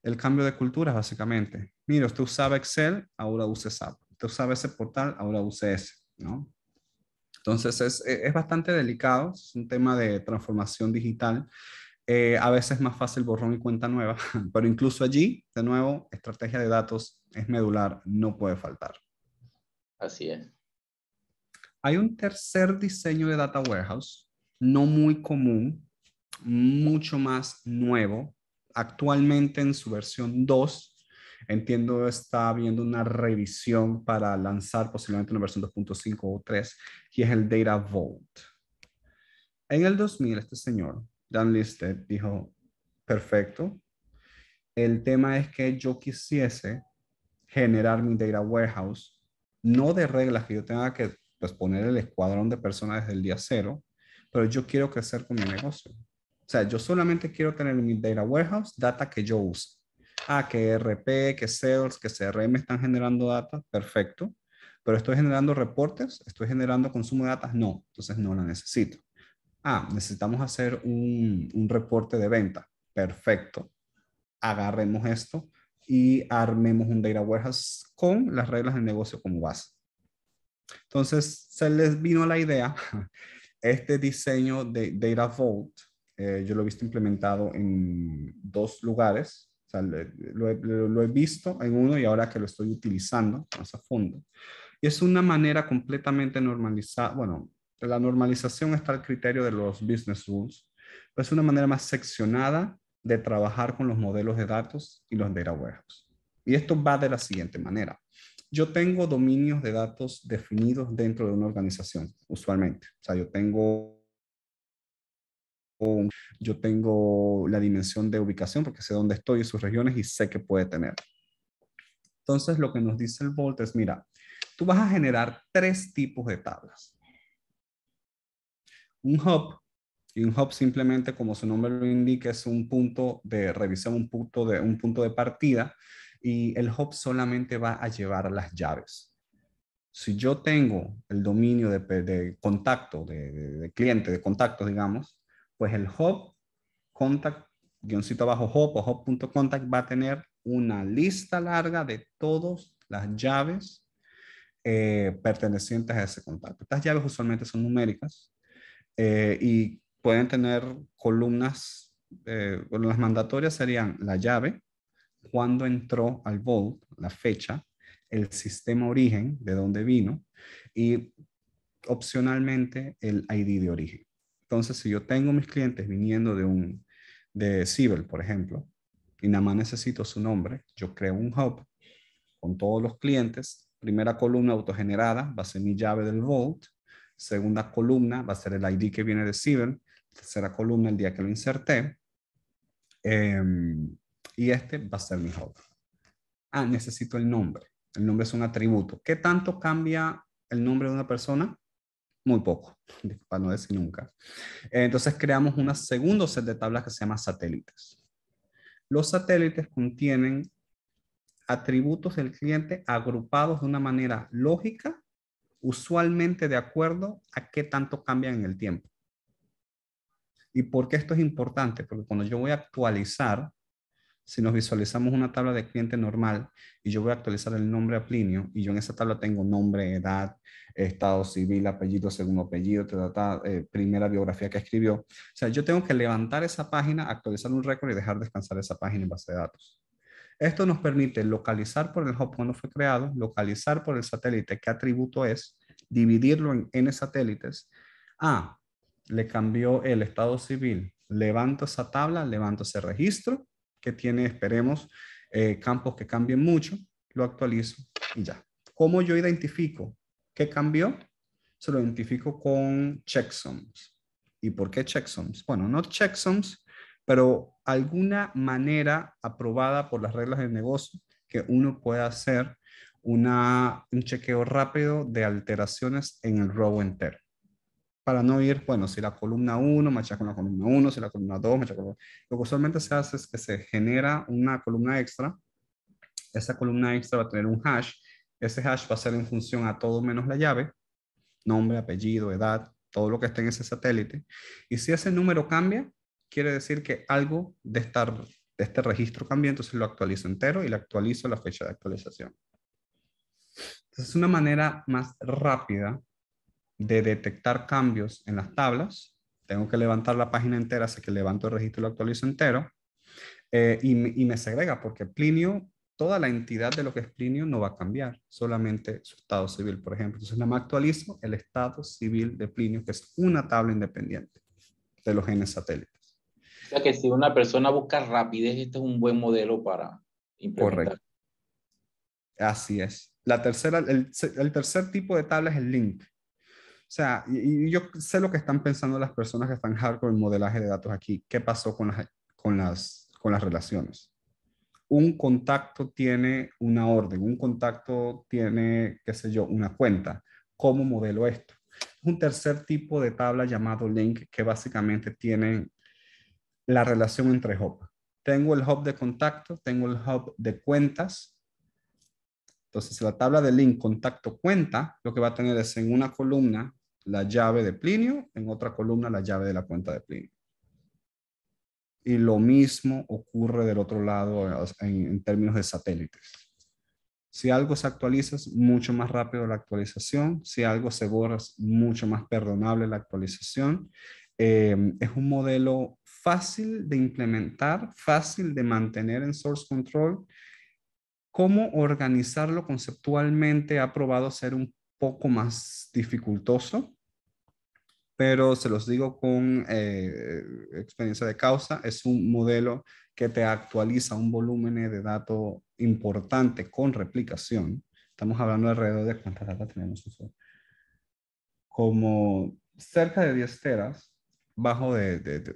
el cambio de cultura básicamente. Mira, usted usaba Excel, ahora use SAP. Usted usaba ese portal, ahora use ese, ¿no? Entonces es bastante delicado, es un tema de transformación digital. A veces es más fácil borrón y cuenta nueva, pero incluso allí, de nuevo, estrategia de datos es medular, no puede faltar. Así es. Hay un tercer diseño de Data Warehouse, no muy común, mucho más nuevo. Actualmente en su versión 2, entiendo está habiendo una revisión para lanzar posiblemente una versión 2.5 o 3, y es el Data Vault. En el 2000, este señor, Dan Listed, dijo, perfecto, el tema es que yo quisiese generar mi data warehouse, no de reglas que yo tenga que pues, poner el escuadrón de personas desde el día cero, pero yo quiero crecer con mi negocio. O sea, yo solamente quiero tener mi data warehouse, data que yo use. Ah, que RP, que Sales, que CRM están generando data, perfecto. Pero estoy generando reportes, estoy generando consumo de datos, no, entonces no la necesito. Ah, necesitamos hacer un reporte de venta, perfecto. Agarremos esto y armemos un data warehouse con las reglas del negocio como base. Entonces se les vino la idea, este diseño de Data Vault, yo lo he visto implementado en 2 lugares, o sea, lo he visto en uno y ahora que lo estoy utilizando más a fondo. Y es una manera completamente normalizada, bueno, la normalización está al criterio de los business rules, pero es una manera más seccionada de trabajar con los modelos de datos y los data warehouse. Y esto va de la siguiente manera. Yo tengo dominios de datos definidos dentro de una organización, usualmente. O sea, yo tengo la dimensión de ubicación porque sé dónde estoy en sus regiones y sé que puede tener. Entonces, lo que nos dice el Vault es, mira, tú vas a generar 3 tipos de tablas. Un hub, y un hub simplemente, como su nombre lo indica, es un punto de revisión, un punto de partida, y el hub solamente va a llevar las llaves. Si yo tengo el dominio de contacto, de cliente, de contacto, digamos, pues el hub, contact, guioncito abajo hub o hub.contact va a tener una lista larga de todas las llaves pertenecientes a ese contacto. Estas llaves usualmente son numéricas y pueden tener columnas, bueno, las mandatorias serían la llave, cuándo entró al Vault, la fecha, el sistema origen, de dónde vino, y opcionalmente el ID de origen. Entonces, si yo tengo mis clientes viniendo de Cibel, por ejemplo, y nada más necesito su nombre, yo creo un hub con todos los clientes. Primera columna autogenerada va a ser mi llave del Vault. Segunda columna va a ser el ID que viene de Cibel. Tercera columna el día que lo inserté. Y este va a ser mi hub. Ah, necesito el nombre. El nombre es un atributo. ¿Qué tanto cambia el nombre de una persona? Muy poco, para no decir nunca. Entonces creamos un segundo set de tablas que se llama satélites. Los satélites contienen atributos del cliente agrupados de una manera lógica usualmente de acuerdo a qué tanto cambian en el tiempo. ¿Y por qué esto es importante? Porque cuando yo voy a actualizar, si nos visualizamos una tabla de cliente normal y yo voy a actualizar el nombre a Plinio y yo en esa tabla tengo nombre, edad, estado civil, apellido, segundo apellido, primera biografía que escribió. O sea, yo tengo que levantar esa página, actualizar un récord y dejar descansar esa página en base de datos. Esto nos permite localizar por el hub cuando fue creado, localizar por el satélite qué atributo es, dividirlo en n satélites. Ah, le cambió el estado civil. Levanto esa tabla, levanto ese registro que tiene, esperemos, campos que cambien mucho, lo actualizo y ya. ¿Cómo yo identifico qué cambió? Se lo identifico con checksums. ¿Y por qué checksums? Bueno, no checksums, pero alguna manera aprobada por las reglas del negocio que uno pueda hacer un chequeo rápido de alteraciones en el row entero. Para no ir, bueno, si la columna 1 macha con la columna 1, si la columna 2 macha con la... Lo que usualmente se hace es que se genera una columna extra. Esa columna extra va a tener un hash. Ese hash va a ser en función a todo menos la llave, nombre, apellido, edad, todo lo que esté en ese satélite. Y si ese número cambia, quiere decir que algo de este registro cambia, entonces lo actualizo entero y le actualizo la fecha de actualización. Entonces es una manera más rápida de detectar cambios en las tablas. Tengo que levantar la página entera, así que levanto el registro y lo actualizo entero. Y me segrega porque Plinio, toda la entidad de lo que es Plinio no va a cambiar, solamente su estado civil, por ejemplo. Entonces, nada más actualizo el estado civil de Plinio, que es una tabla independiente de los genes satélites. O sea que si una persona busca rapidez, este es un buen modelo para implementar. Correcto. Así es. El tercer tipo de tabla es el link. O sea, y yo sé lo que están pensando las personas que están hardcore en modelaje de datos aquí. ¿Qué pasó con las relaciones? Un contacto tiene una orden, un contacto tiene, qué sé yo, una cuenta. ¿Cómo modelo esto? Un tercer tipo de tabla llamado link que básicamente tiene la relación entre hubs. Tengo el hub de contacto, tengo el hub de cuentas. Entonces, la tabla de link contacto cuenta lo que va a tener es en una columna la llave de Plinio, en otra columna la llave de la cuenta de Plinio. Y lo mismo ocurre del otro lado en términos de satélites. Si algo se actualiza, es mucho más rápido la actualización. Si algo se borra, es mucho más perdonable la actualización. Es un modelo fácil de implementar, fácil de mantener en source control. Cómo organizarlo conceptualmente ha probado ser un poco más dificultoso, pero se los digo con experiencia de causa, es un modelo que te actualiza un volumen de datos importante con replicación. Estamos hablando alrededor de cuántas datas tenemos. Como cerca de 10 teras, bajo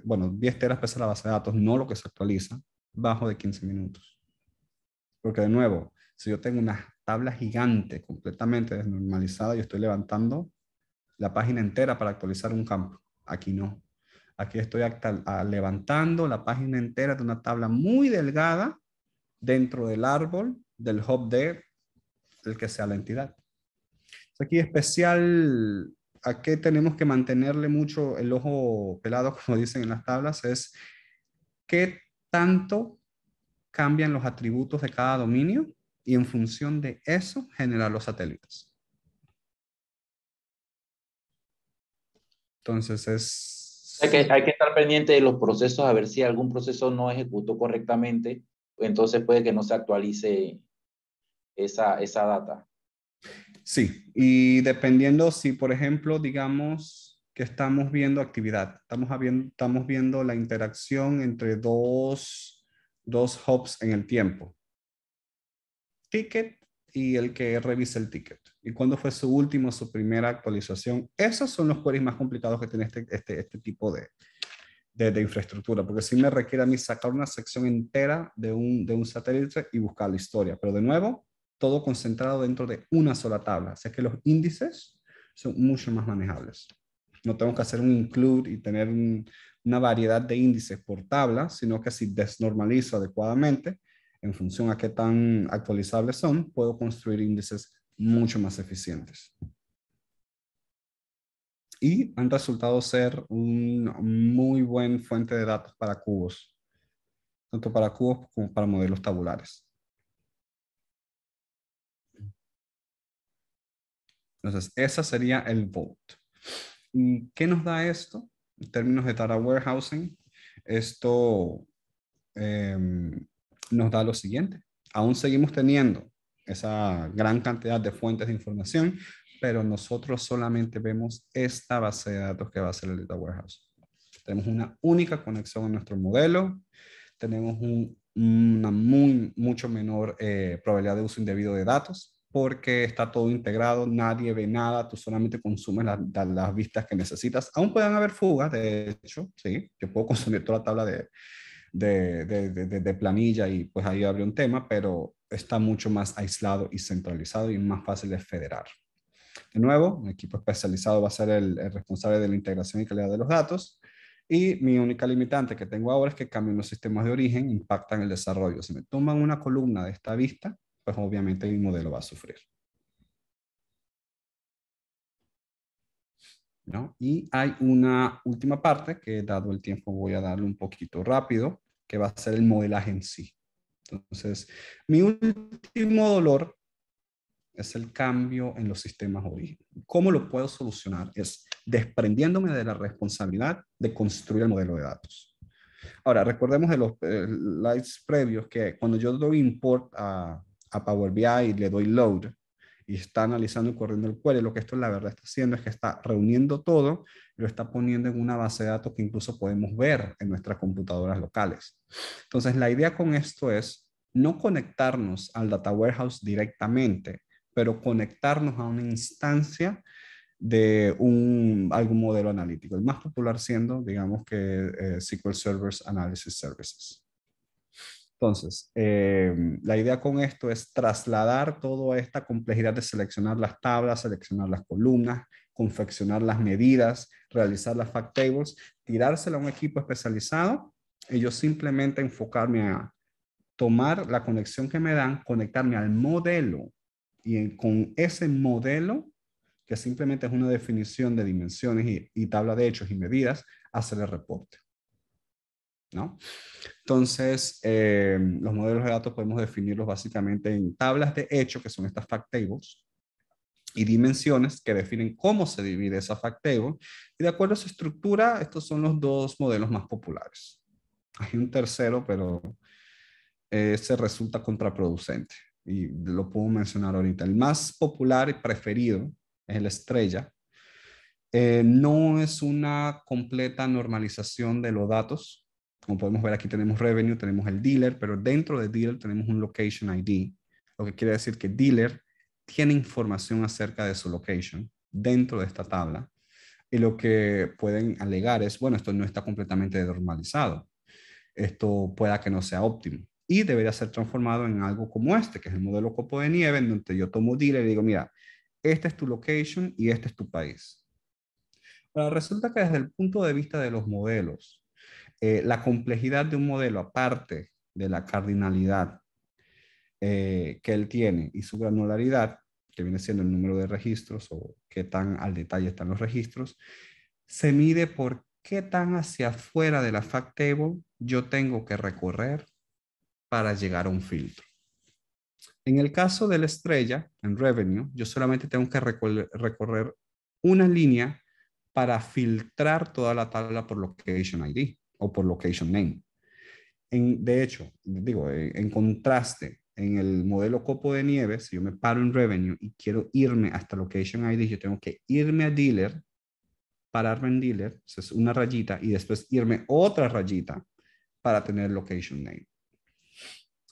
bueno, 10 teras pesa la base de datos, no lo que se actualiza, bajo de 15 minutos. Porque de nuevo, si yo tengo una tabla gigante completamente desnormalizada, yo estoy levantando la página entera para actualizar un campo. Aquí no. Aquí estoy levantando la página entera de una tabla muy delgada dentro del árbol del hub de el que sea la entidad. Aquí especial, a qué tenemos que mantenerle mucho el ojo pelado, como dicen en las tablas, es qué tanto cambian los atributos de cada dominio y en función de eso generar los satélites. Entonces Hay que estar pendiente de los procesos, a ver si algún proceso no ejecutó correctamente, entonces puede que no se actualice esa data. Sí, y dependiendo si, por ejemplo, digamos que estamos viendo actividad, estamos viendo la interacción entre dos hubs en el tiempo, ticket y el que revisa el ticket. ¿Y cuándo fue su primera actualización? Esos son los queries más complicados que tiene este tipo de infraestructura, porque sí me requiere a mí sacar una sección entera de un satélite y buscar la historia. Pero de nuevo, todo concentrado dentro de una sola tabla. Así que los índices son mucho más manejables. No tengo que hacer un include y tener una variedad de índices por tabla, sino que si desnormalizo adecuadamente, en función a qué tan actualizables son, puedo construir índices mucho más eficientes. y han resultado ser un muy buen fuente de datos para cubos, tanto para cubos como para modelos tabulares. Entonces, esa sería el Vault. ¿Y qué nos da esto? En términos de data warehousing, esto nos da lo siguiente. Aún seguimos teniendo esa gran cantidad de fuentes de información, pero nosotros solamente vemos esta base de datos que va a ser el data warehouse. Tenemos una única conexión en nuestro modelo, tenemos una mucho menor probabilidad de uso indebido de datos, porque está todo integrado, nadie ve nada, tú solamente consumes las vistas que necesitas. Aún pueden haber fugas, de hecho, sí, yo puedo consumir toda la tabla de planilla y pues ahí abre un tema, pero está mucho más aislado y centralizado y más fácil de federar. De nuevo, un equipo especializado va a ser el responsable de la integración y calidad de los datos. Y mi única limitante que tengo ahora es que cambian los sistemas de origen, impactan el desarrollo. Si me toman una columna de esta vista, pues obviamente mi modelo va a sufrir, ¿no? Y hay una última parte que, dado el tiempo, voy a darle un poquito rápido, que va a ser el modelaje en sí. Entonces, mi último dolor es el cambio en los sistemas de origen. ¿Cómo lo puedo solucionar? Es desprendiéndome de la responsabilidad de construir el modelo de datos. Ahora, recordemos de los slides previos que cuando yo doy import a Power BI y le doy load y está analizando y corriendo el query, lo que esto la verdad está haciendo es que está reuniendo todo y lo está poniendo en una base de datos que incluso podemos ver en nuestras computadoras locales. Entonces, la idea con esto es no conectarnos al data warehouse directamente, pero conectarnos a una instancia de algún modelo analítico. El más popular siendo, digamos que SQL Server's Analysis Services. Entonces, la idea con esto es trasladar toda esta complejidad de seleccionar las tablas, seleccionar las columnas, confeccionar las medidas, realizar las fact tables, tirársela a un equipo especializado y yo simplemente enfocarme a tomar la conexión que me dan, conectarme al modelo y con ese modelo, que simplemente es una definición de dimensiones y tabla de hechos y medidas, hacer el reporte, ¿no? Entonces, los modelos de datos podemos definirlos básicamente en tablas de hechos, que son estas fact tables, y dimensiones que definen cómo se divide esa fact table. Y de acuerdo a su estructura, estos son los dos modelos más populares. Hay un tercero, pero ese resulta contraproducente. Y lo puedo mencionar ahorita. El más popular y preferido es el estrella. No es una completa normalización de los datos. Como podemos ver aquí tenemos revenue, tenemos el dealer, pero dentro de dealer tenemos un location ID, lo que quiere decir que dealer tiene información acerca de su location dentro de esta tabla. Y lo que pueden alegar es, bueno, esto no está completamente normalizado. Esto pueda que no sea óptimo. Y debería ser transformado en algo como este, que es el modelo copo de nieve, en donde yo tomo dealer y digo, mira, este es tu location y este es tu país. Ahora, resulta que desde el punto de vista de los modelos, la complejidad de un modelo, aparte de la cardinalidad que él tiene y su granularidad, que viene siendo el número de registros o qué tan al detalle están los registros, se mide por qué tan hacia afuera de la fact table yo tengo que recorrer para llegar a un filtro. En el caso de la estrella, en revenue, yo solamente tengo que recorrer una línea para filtrar toda la tabla por location ID o por location name. De hecho, digo, en contraste, en el modelo copo de nieve, si yo me paro en revenue y quiero irme hasta location ID, yo tengo que irme a dealer, pararme en dealer, es una rayita, y después irme otra rayita para tener location name.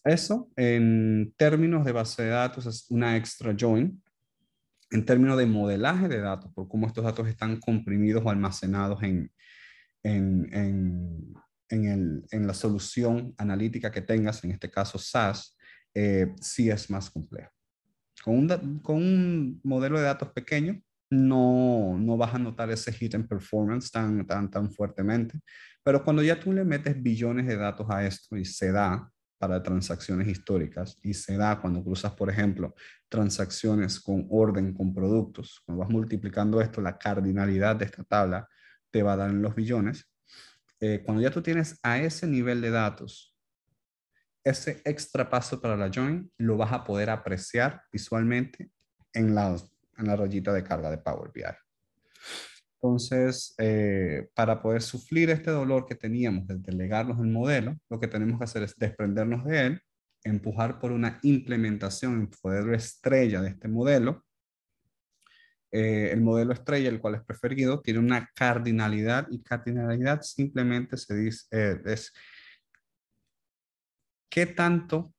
Eso, en términos de base de datos, es una extra join. En términos de modelaje de datos, por cómo estos datos están comprimidos o almacenados en, en, en la solución analítica que tengas, en este caso SAS, sí es más complejo. Con un modelo de datos pequeño, no vas a notar ese hit en performance tan fuertemente. Pero cuando ya tú le metes billones de datos a esto y se da, para transacciones históricas y se da cuando cruzas, por ejemplo, transacciones con orden, con productos. Cuando vas multiplicando esto, la cardinalidad de esta tabla te va a dar en los billones. Cuando ya tú tienes a ese nivel de datos, ese extra paso para la join lo vas a poder apreciar visualmente en la rayita de carga de Power BI. Entonces, para poder sufrir este dolor que teníamos de delegarnos el modelo, lo que tenemos que hacer es desprendernos de él, empujar por una implementación en modelo estrella de este modelo. El modelo estrella, el cual es preferido, tiene una cardinalidad, y cardinalidad simplemente se dice, es qué tanto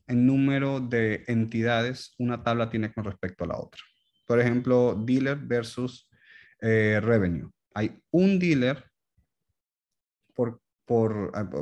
en número de entidades una tabla tiene con respecto a la otra. Por ejemplo, dealer versus revenue. Hay un dealer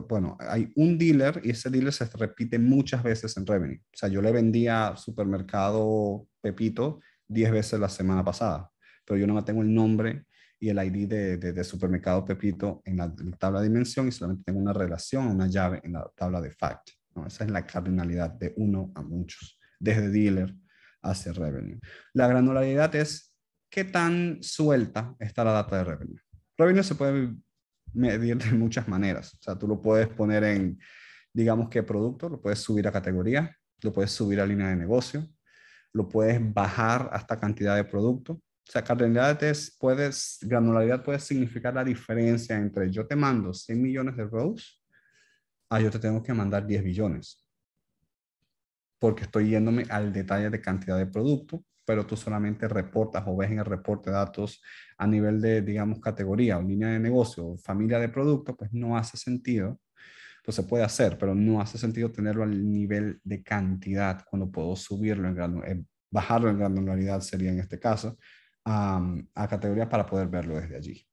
bueno, hay un dealer y ese dealer se repite muchas veces en revenue. O sea, yo le vendía supermercado Pepito 10 veces la semana pasada, pero yo no tengo el nombre y el ID de supermercado Pepito en la tabla de dimensión y solamente tengo una relación, una llave en la tabla de fact, ¿no? Esa es la cardinalidad de uno a muchos, desde dealer hacia revenue. La granularidad es qué tan suelta está la data de revenue. Revenue se puede medir de muchas maneras. O sea, tú lo puedes poner en, digamos que producto, lo puedes subir a categoría, lo puedes subir a línea de negocio, lo puedes bajar hasta cantidad de producto. O sea, granularidad puede significar la diferencia entre yo te mando 100 millones de rows a yo te tengo que mandar 10 billones. Porque estoy yéndome al detalle de cantidad de producto, pero tú solamente reportas o ves en el reporte de datos a nivel de, digamos, categoría o línea de negocio o familia de productos, pues no hace sentido. Pues se puede hacer, pero no hace sentido tenerlo al nivel de cantidad cuando puedo subirlo bajarlo en granularidad sería en este caso, a categoría para poder verlo desde allí.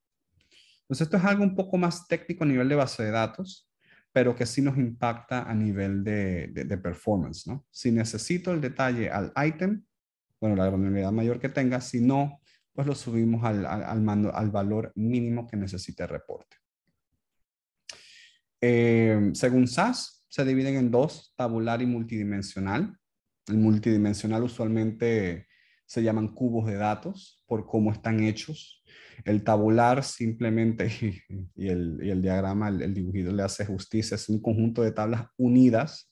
Entonces esto es algo un poco más técnico a nivel de base de datos, pero que sí nos impacta a nivel de performance, ¿no? Si necesito el detalle al ítem, bueno, la granularidad mayor que tenga, si no, pues lo subimos al valor mínimo que necesite el reporte. Según SAS, se dividen en dos, tabular y multidimensional. El multidimensional usualmente se llaman cubos de datos por cómo están hechos. El tabular simplemente, y el diagrama, el dibujito le hace justicia, es un conjunto de tablas unidas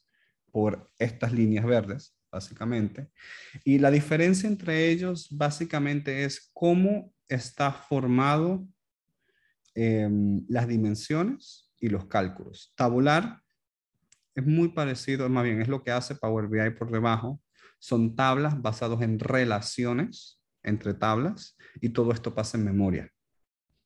por estas líneas verdes, básicamente. Y la diferencia entre ellos básicamente es cómo está formado las dimensiones y los cálculos. Tabular es muy parecido, más bien es lo que hace Power BI por debajo. Son tablas basadas en relaciones entre tablas y todo esto pasa en memoria.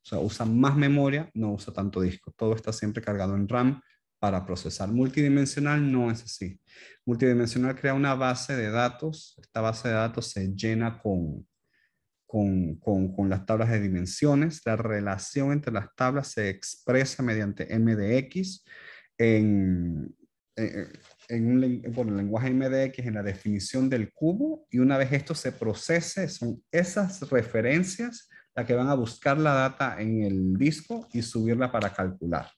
O sea, usa más memoria, no usa tanto disco. Todo está siempre cargado en RAM para procesar. Multidimensional no es así. Multidimensional crea una base de datos. Esta base de datos se llena con las tablas de dimensiones. La relación entre las tablas se expresa mediante MDX en, el lenguaje MDX en la definición del cubo, y una vez esto se procese, son esas referencias las que van a buscar la data en el disco y subirla para calcular.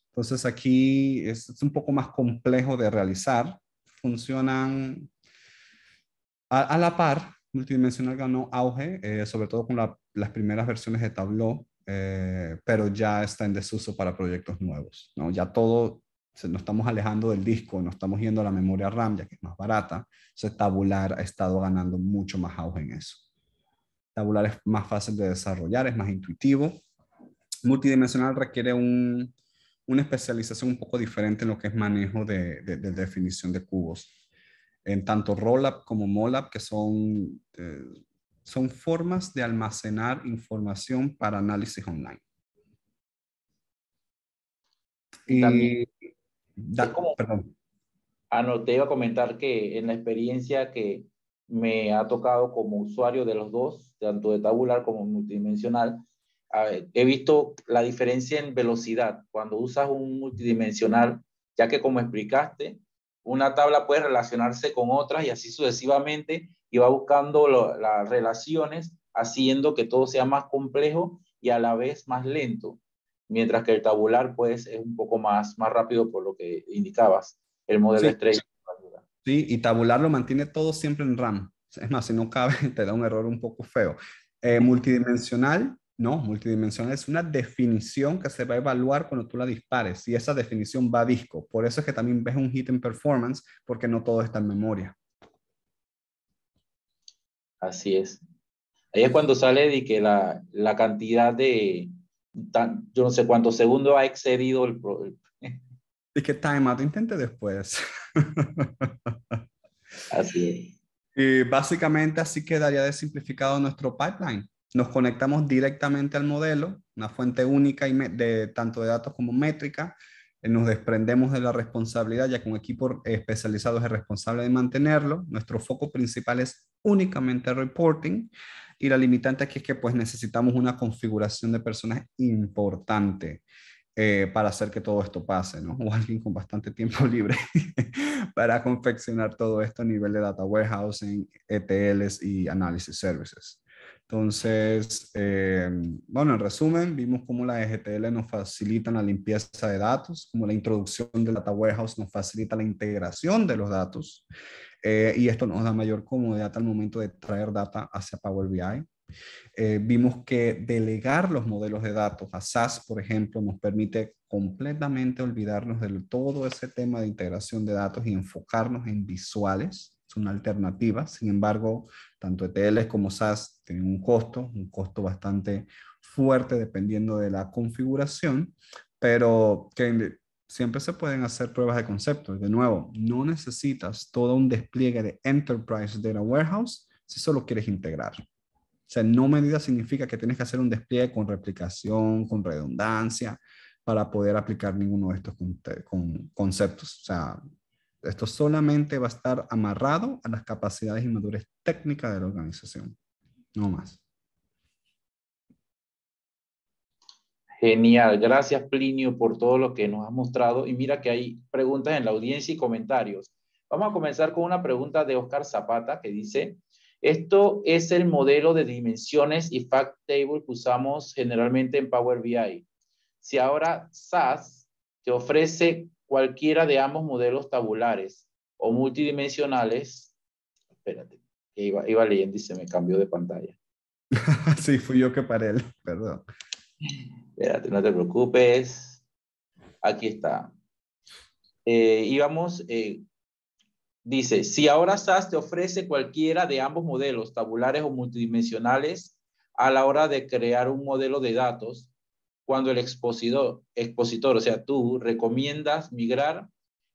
Entonces aquí es un poco más complejo de realizar. Funcionan a la par. Multidimensional ganó auge, sobre todo con las primeras versiones de Tableau, pero ya está en desuso para proyectos nuevos, ¿no? Ya todo, nos estamos alejando del disco, nos estamos yendo a la memoria RAM, ya que es más barata. Entonces Tabular ha estado ganando mucho más auge en eso. Tabular es más fácil de desarrollar, es más intuitivo. Multidimensional requiere una especialización un poco diferente en lo que es manejo de definición de cubos. En tanto Rollup como Molup, que son formas de almacenar información para análisis online. Y también es perdón. No, te iba a comentar que en la experiencia que me ha tocado como usuario de los dos, tanto de tabular como multidimensional, he visto la diferencia en velocidad. Cuando usas un multidimensional, ya que como explicaste, una tabla puede relacionarse con otras y así sucesivamente, y va buscando las relaciones, haciendo que todo sea más complejo y a la vez más lento. mientras que el tabular pues es un poco más rápido por lo que indicabas. El modelo Sí, estrella. sí, y tabular lo mantiene todo siempre en RAM. Es más, si no cabe, te da un error un poco feo. Multidimensional, no, multidimensional es una definición que se va a evaluar cuando tú la dispares y esa definición va a disco. Por eso es que también ves un hit en performance, porque no todo está en memoria. Así es. Ahí es cuando sale de que la cantidad de, yo no sé cuántos segundos ha excedido Y que timeout, intente después. Así es. Y básicamente así quedaría desimplificado nuestro pipeline. Nos conectamos directamente al modelo, una fuente única de tanto de datos como métrica. Nos desprendemos de la responsabilidad, ya que un equipo especializado es el responsable de mantenerlo. Nuestro foco principal es únicamente reporting. Y la limitante aquí es que pues necesitamos una configuración de personas importante para hacer que todo esto pase, ¿no? O alguien con bastante tiempo libre para confeccionar todo esto a nivel de data warehousing, ETLs y analysis services. Entonces, bueno, en resumen, vimos cómo las ETL nos facilitan la limpieza de datos, como la introducción del data warehouse nos facilita la integración de los datos, y esto nos da mayor comodidad al momento de traer data hacia Power BI. Vimos que delegar los modelos de datos a SAS, por ejemplo, nos permite completamente olvidarnos de todo ese tema de integración de datos y enfocarnos en visuales. Es una alternativa. Sin embargo, tanto ETL como SAS tienen un costo bastante fuerte dependiendo de la configuración, pero que siempre se pueden hacer pruebas de concepto. De nuevo, no necesitas todo un despliegue de Enterprise Data Warehouse si solo quieres integrar. O sea, no medida significa que tienes que hacer un despliegue con replicación, con redundancia, para poder aplicar ninguno de estos conceptos. O sea, esto solamente va a estar amarrado a las capacidades y madurez técnicas de la organización, no más. Genial, gracias Plinio por todo lo que nos has mostrado. Y mira que hay preguntas en la audiencia y comentarios. Vamos a comenzar con una pregunta de Oscar Zapata que dice, esto es el modelo de dimensiones y fact table que usamos generalmente en Power BI. Si ahora SAS te ofrece cualquiera de ambos modelos tabulares o multidimensionales, espérate, que iba leyendo y se me cambió de pantalla. Sí, fui yo que paré, perdón. Espérate, no te preocupes. Aquí está. Dice, si ahora SAS te ofrece cualquiera de ambos modelos, tabulares o multidimensionales, a la hora de crear un modelo de datos, cuando el expositor, o sea, tú recomiendas migrar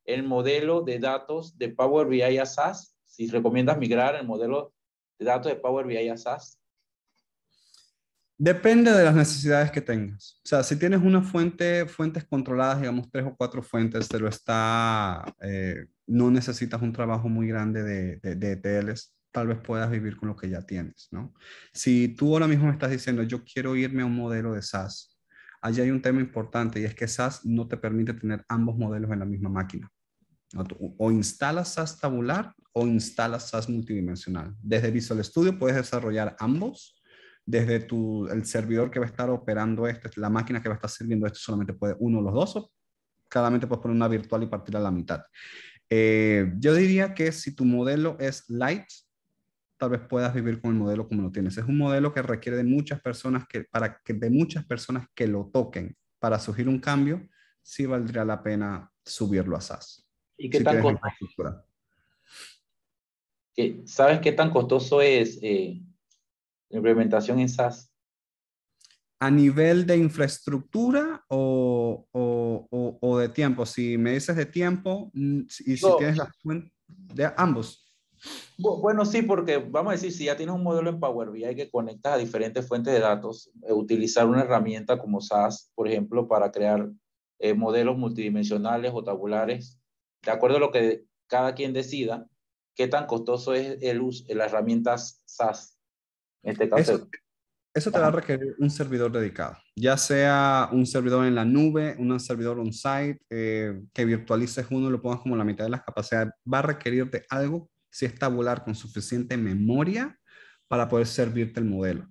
el modelo de datos de Power BI a SAS, si recomiendas migrar el modelo de datos de Power BI a SAS. Depende de las necesidades que tengas. O sea, si tienes una fuentes controladas, digamos 3 o 4 fuentes, no necesitas un trabajo muy grande de ETLs, tal vez puedas vivir con lo que ya tienes, ¿no? Si tú ahora mismo me estás diciendo, yo quiero irme a un modelo de SAS, allí hay un tema importante y es que SAS no te permite tener ambos modelos en la misma máquina. ¿No? O instalas SAS tabular o instalas SAS multidimensional. Desde Visual Studio puedes desarrollar ambos. Desde el servidor que va a estar operando esto, la máquina que va a estar sirviendo esto, solamente puede uno o los dos, o claramente puedes poner una virtual y partir a la mitad. Yo diría que si tu modelo es light, tal vez puedas vivir con el modelo como lo tienes. Es un modelo que requiere de muchas personas de muchas personas que lo toquen para surgir un cambio, sí valdría la pena subirlo a SAS. ¿Y qué Si tan tienes la costoso? infraestructura. ¿Sabes qué tan costoso es la implementación en SAS? A nivel de infraestructura o de tiempo. Si me dices de tiempo y si Digo, tienes la fuente de ambos. bueno, sí, porque vamos a decir, si ya tienes un modelo en Power BI que conectas a diferentes fuentes de datos, utilizar una herramienta como SAS, por ejemplo, para crear modelos multidimensionales o tabulares, de acuerdo a lo que cada quien decida, qué tan costoso es el uso de las herramientas SAS. En este Eso, caso, eso te va a ajá. requerir un servidor dedicado, ya sea un servidor en la nube, un servidor on-site, que virtualices uno y lo pongas como la mitad de las capacidades. Va a requerir de algo si es tabular con suficiente memoria para poder servirte el modelo.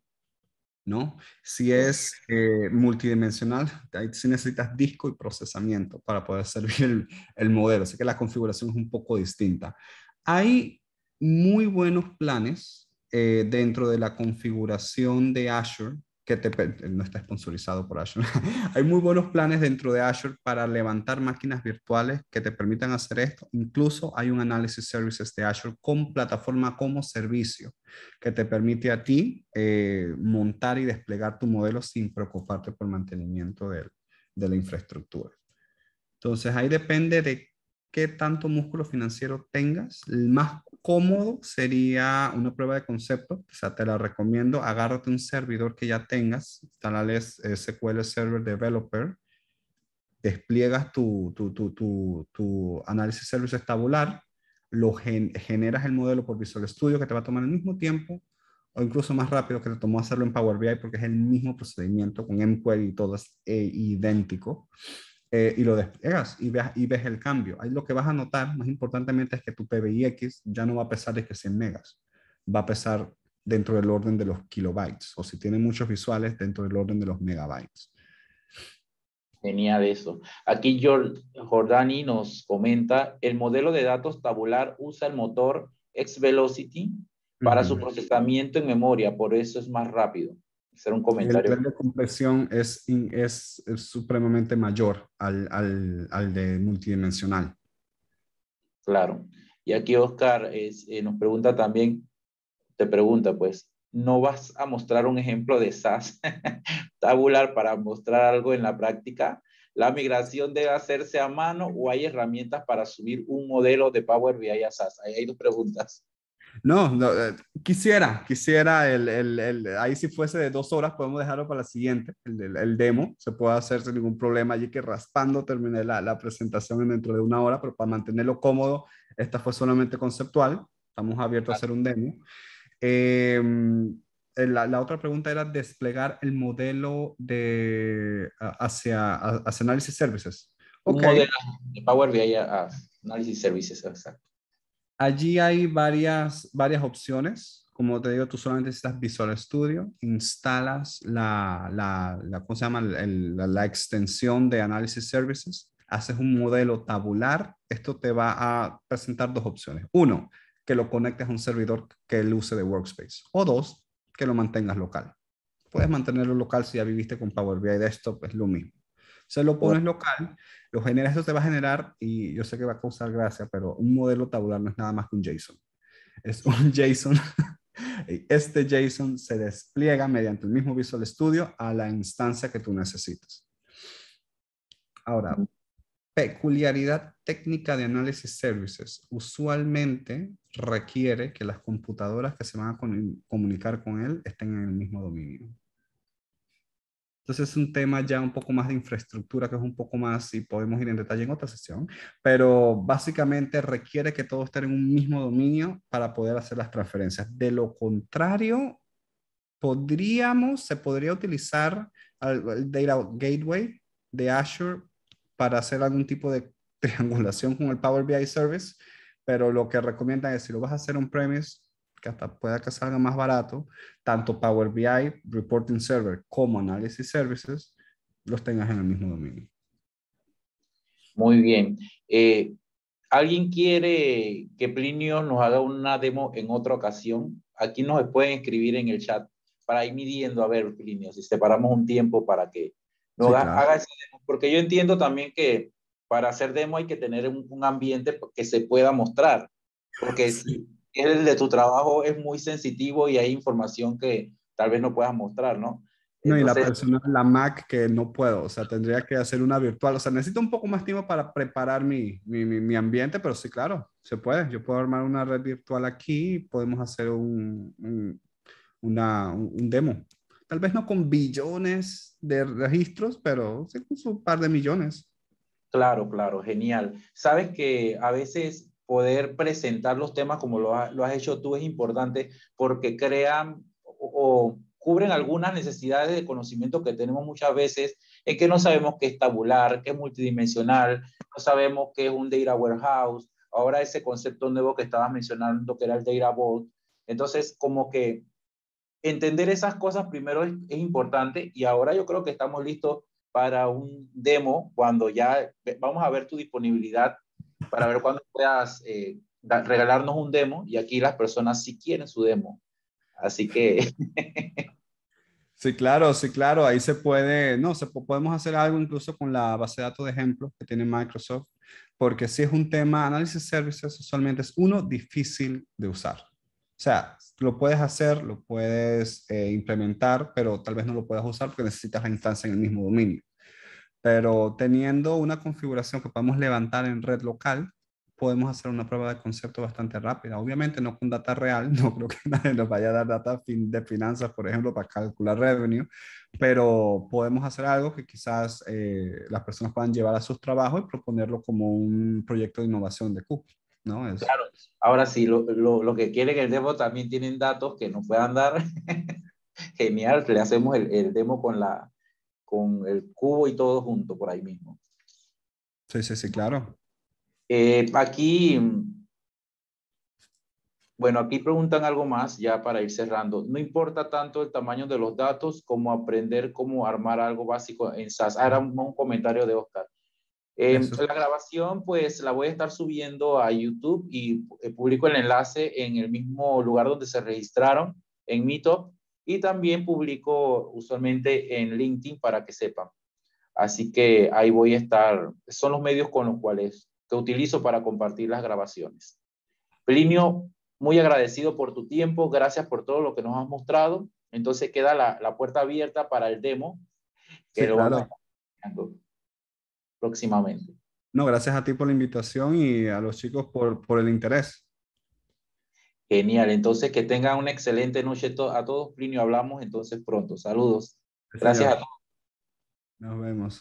¿no? Si es multidimensional, ahí sí necesitas disco y procesamiento para poder servir el modelo. Así que la configuración es un poco distinta. Hay muy buenos planes dentro de la configuración de Azure no está sponsorizado por Azure. Hay muy buenos planes dentro de Azure para levantar máquinas virtuales que te permitan hacer esto. Incluso hay un análisis services de Azure con plataforma como servicio que te permite a ti montar y desplegar tu modelo sin preocuparte por el mantenimiento de la infraestructura. Entonces ahí depende de qué tanto músculo financiero tengas. El más cómodo sería una prueba de concepto, o sea, te la recomiendo. Agárrate un servidor que ya tengas, instalales SQL Server Developer, despliegas tu análisis services tabular, generas el modelo por Visual Studio que te va a tomar el mismo tiempo o incluso más rápido que te tomó hacerlo en Power BI porque es el mismo procedimiento con mQuery y todo es idéntico. Y lo despliegas y ves el cambio. Ahí lo que vas a notar, más importantemente, es que tu PBIX ya no va a pesar de que 100 megas, va a pesar dentro del orden de los kilobytes, o si tiene muchos visuales, dentro del orden de los megabytes. Genial eso. Aquí Jordani nos comenta, el modelo de datos tabular usa el motor XVelocity para su procesamiento en memoria, por eso es más rápido. Hacer un El comentario. nivel de compresión es supremamente mayor al de multidimensional. Claro. Y aquí Oscar nos pregunta también, te pregunta pues, ¿no vas a mostrar un ejemplo de SAS tabular para mostrar algo en la práctica? ¿La migración debe hacerse a mano o hay herramientas para subir un modelo de Power BI a SAS? Ahí hay dos preguntas. No, no quisiera, ahí si fuese de 2 horas, podemos dejarlo para la siguiente, el demo, se puede hacer sin ningún problema, allí que raspando terminé la presentación dentro de 1 hora, pero para mantenerlo cómodo, esta fue solamente conceptual, estamos abiertos a hacer un demo. La otra pregunta era desplegar el modelo hacia Analysis Services. Un Ok, modelo de Power BI a Análisis Services, exacto. allí hay varias opciones. Como te digo, tú solamente necesitas Visual Studio, instalas ¿cómo se llama? La extensión de Analysis Services, haces un modelo tabular. Esto te va a presentar dos opciones. Uno, que lo conectes a un servidor que él use de Workspace. O dos, que lo mantengas local. Puedes mantenerlo local si ya viviste con Power BI Desktop, es lo mismo. Se lo pones local, lo generas, esto te va a generar, y yo sé que va a causar gracia, pero un modelo tabular no es nada más que un JSON. Es un JSON. Y este JSON se despliega mediante el mismo Visual Studio a la instancia que tú necesitas. Ahora, peculiaridad técnica de Analysis Services. Usualmente requiere que las computadoras que se van a comunicar con él estén en el mismo dominio. Entonces es un tema ya un poco más de infraestructura, que es un poco más, y podemos ir en detalle en otra sesión, pero básicamente requiere que todo esté en un mismo dominio para poder hacer las transferencias. De lo contrario, se podría utilizar el Data Gateway de Azure para hacer algún tipo de triangulación con el Power BI Service, pero lo que recomiendan es si lo vas a hacer on-premise, que hasta pueda que salga más barato, tanto Power BI Reporting Server como Analysis Services los tengas en el mismo dominio. Muy bien. ¿Alguien quiere que Plinio nos haga una demo en otra ocasión? Aquí nos pueden escribir en el chat para ir midiendo, a ver, Plinio, si separamos un tiempo para que nos Sí, claro. haga ese demo. Porque yo entiendo también que para hacer demo hay que tener un ambiente que se pueda mostrar. Porque si el de tu trabajo es muy sensitivo y hay información que tal vez no puedas mostrar, ¿no? No, y la Entonces, persona, la Mac, que no puedo, o sea, tendría que hacer una virtual, o sea, necesito un poco más tiempo para preparar mi ambiente, pero sí, claro, se puede. Yo puedo armar una red virtual aquí y podemos hacer un demo. Tal vez no con billones de registros, pero sí con un par de millones. claro, claro, genial. Sabes que a veces poder presentar los temas como lo has hecho tú es importante porque crean o cubren algunas necesidades de conocimiento que tenemos muchas veces en que no sabemos qué es tabular, qué es multidimensional, no sabemos qué es un data warehouse, ahora ese concepto nuevo que estabas mencionando que era el data vault. Entonces, como que entender esas cosas primero es importante y ahora yo creo que estamos listos para un demo cuando ya vamos a ver tu disponibilidad para ver cuándo puedas regalarnos un demo y aquí las personas sí quieren su demo. Así que Sí, claro, ahí se puede, no, podemos hacer algo incluso con la base de datos de ejemplos que tiene Microsoft, porque si es un tema, análisis services usualmente es uno difícil de usar. O sea, lo puedes hacer, lo puedes implementar, pero tal vez no lo puedas usar porque necesitas la instancia en el mismo dominio. Pero teniendo una configuración que podemos levantar en red local, podemos hacer una prueba de concepto bastante rápida. Obviamente no con data real, no creo que nadie nos vaya a dar data de finanzas, por ejemplo, para calcular revenue, pero podemos hacer algo que quizás las personas puedan llevar a sus trabajos y proponerlo como un proyecto de innovación de Q, ¿no? Es, claro, ahora sí, lo que quieren el demo también tienen datos que nos puedan dar. Genial, le hacemos el demo con el cubo y todo junto por ahí mismo. sí, sí, sí, claro. Aquí, bueno, aquí preguntan algo más ya para ir cerrando. No importa tanto el tamaño de los datos como aprender cómo armar algo básico en SAS. Ah, era un comentario de Oscar. Eso. La grabación, pues la voy a estar subiendo a YouTube y publico el enlace en el mismo lugar donde se registraron, en Meetup, y también publico usualmente en LinkedIn para que sepan. Así que ahí voy a estar. Son los medios con los cuales que utilizo para compartir las grabaciones. Plinio, muy agradecido por tu tiempo, gracias por todo lo que nos has mostrado. Entonces queda la puerta abierta para el demo, que Sí, lo vamos a claro. estar haciendo próximamente. No, gracias a ti por la invitación y a los chicos por el interés. Genial, entonces que tengan una excelente noche a todos, Plinio. Hablamos entonces pronto. Saludos. Sí, Gracias a señor. todos. Nos vemos.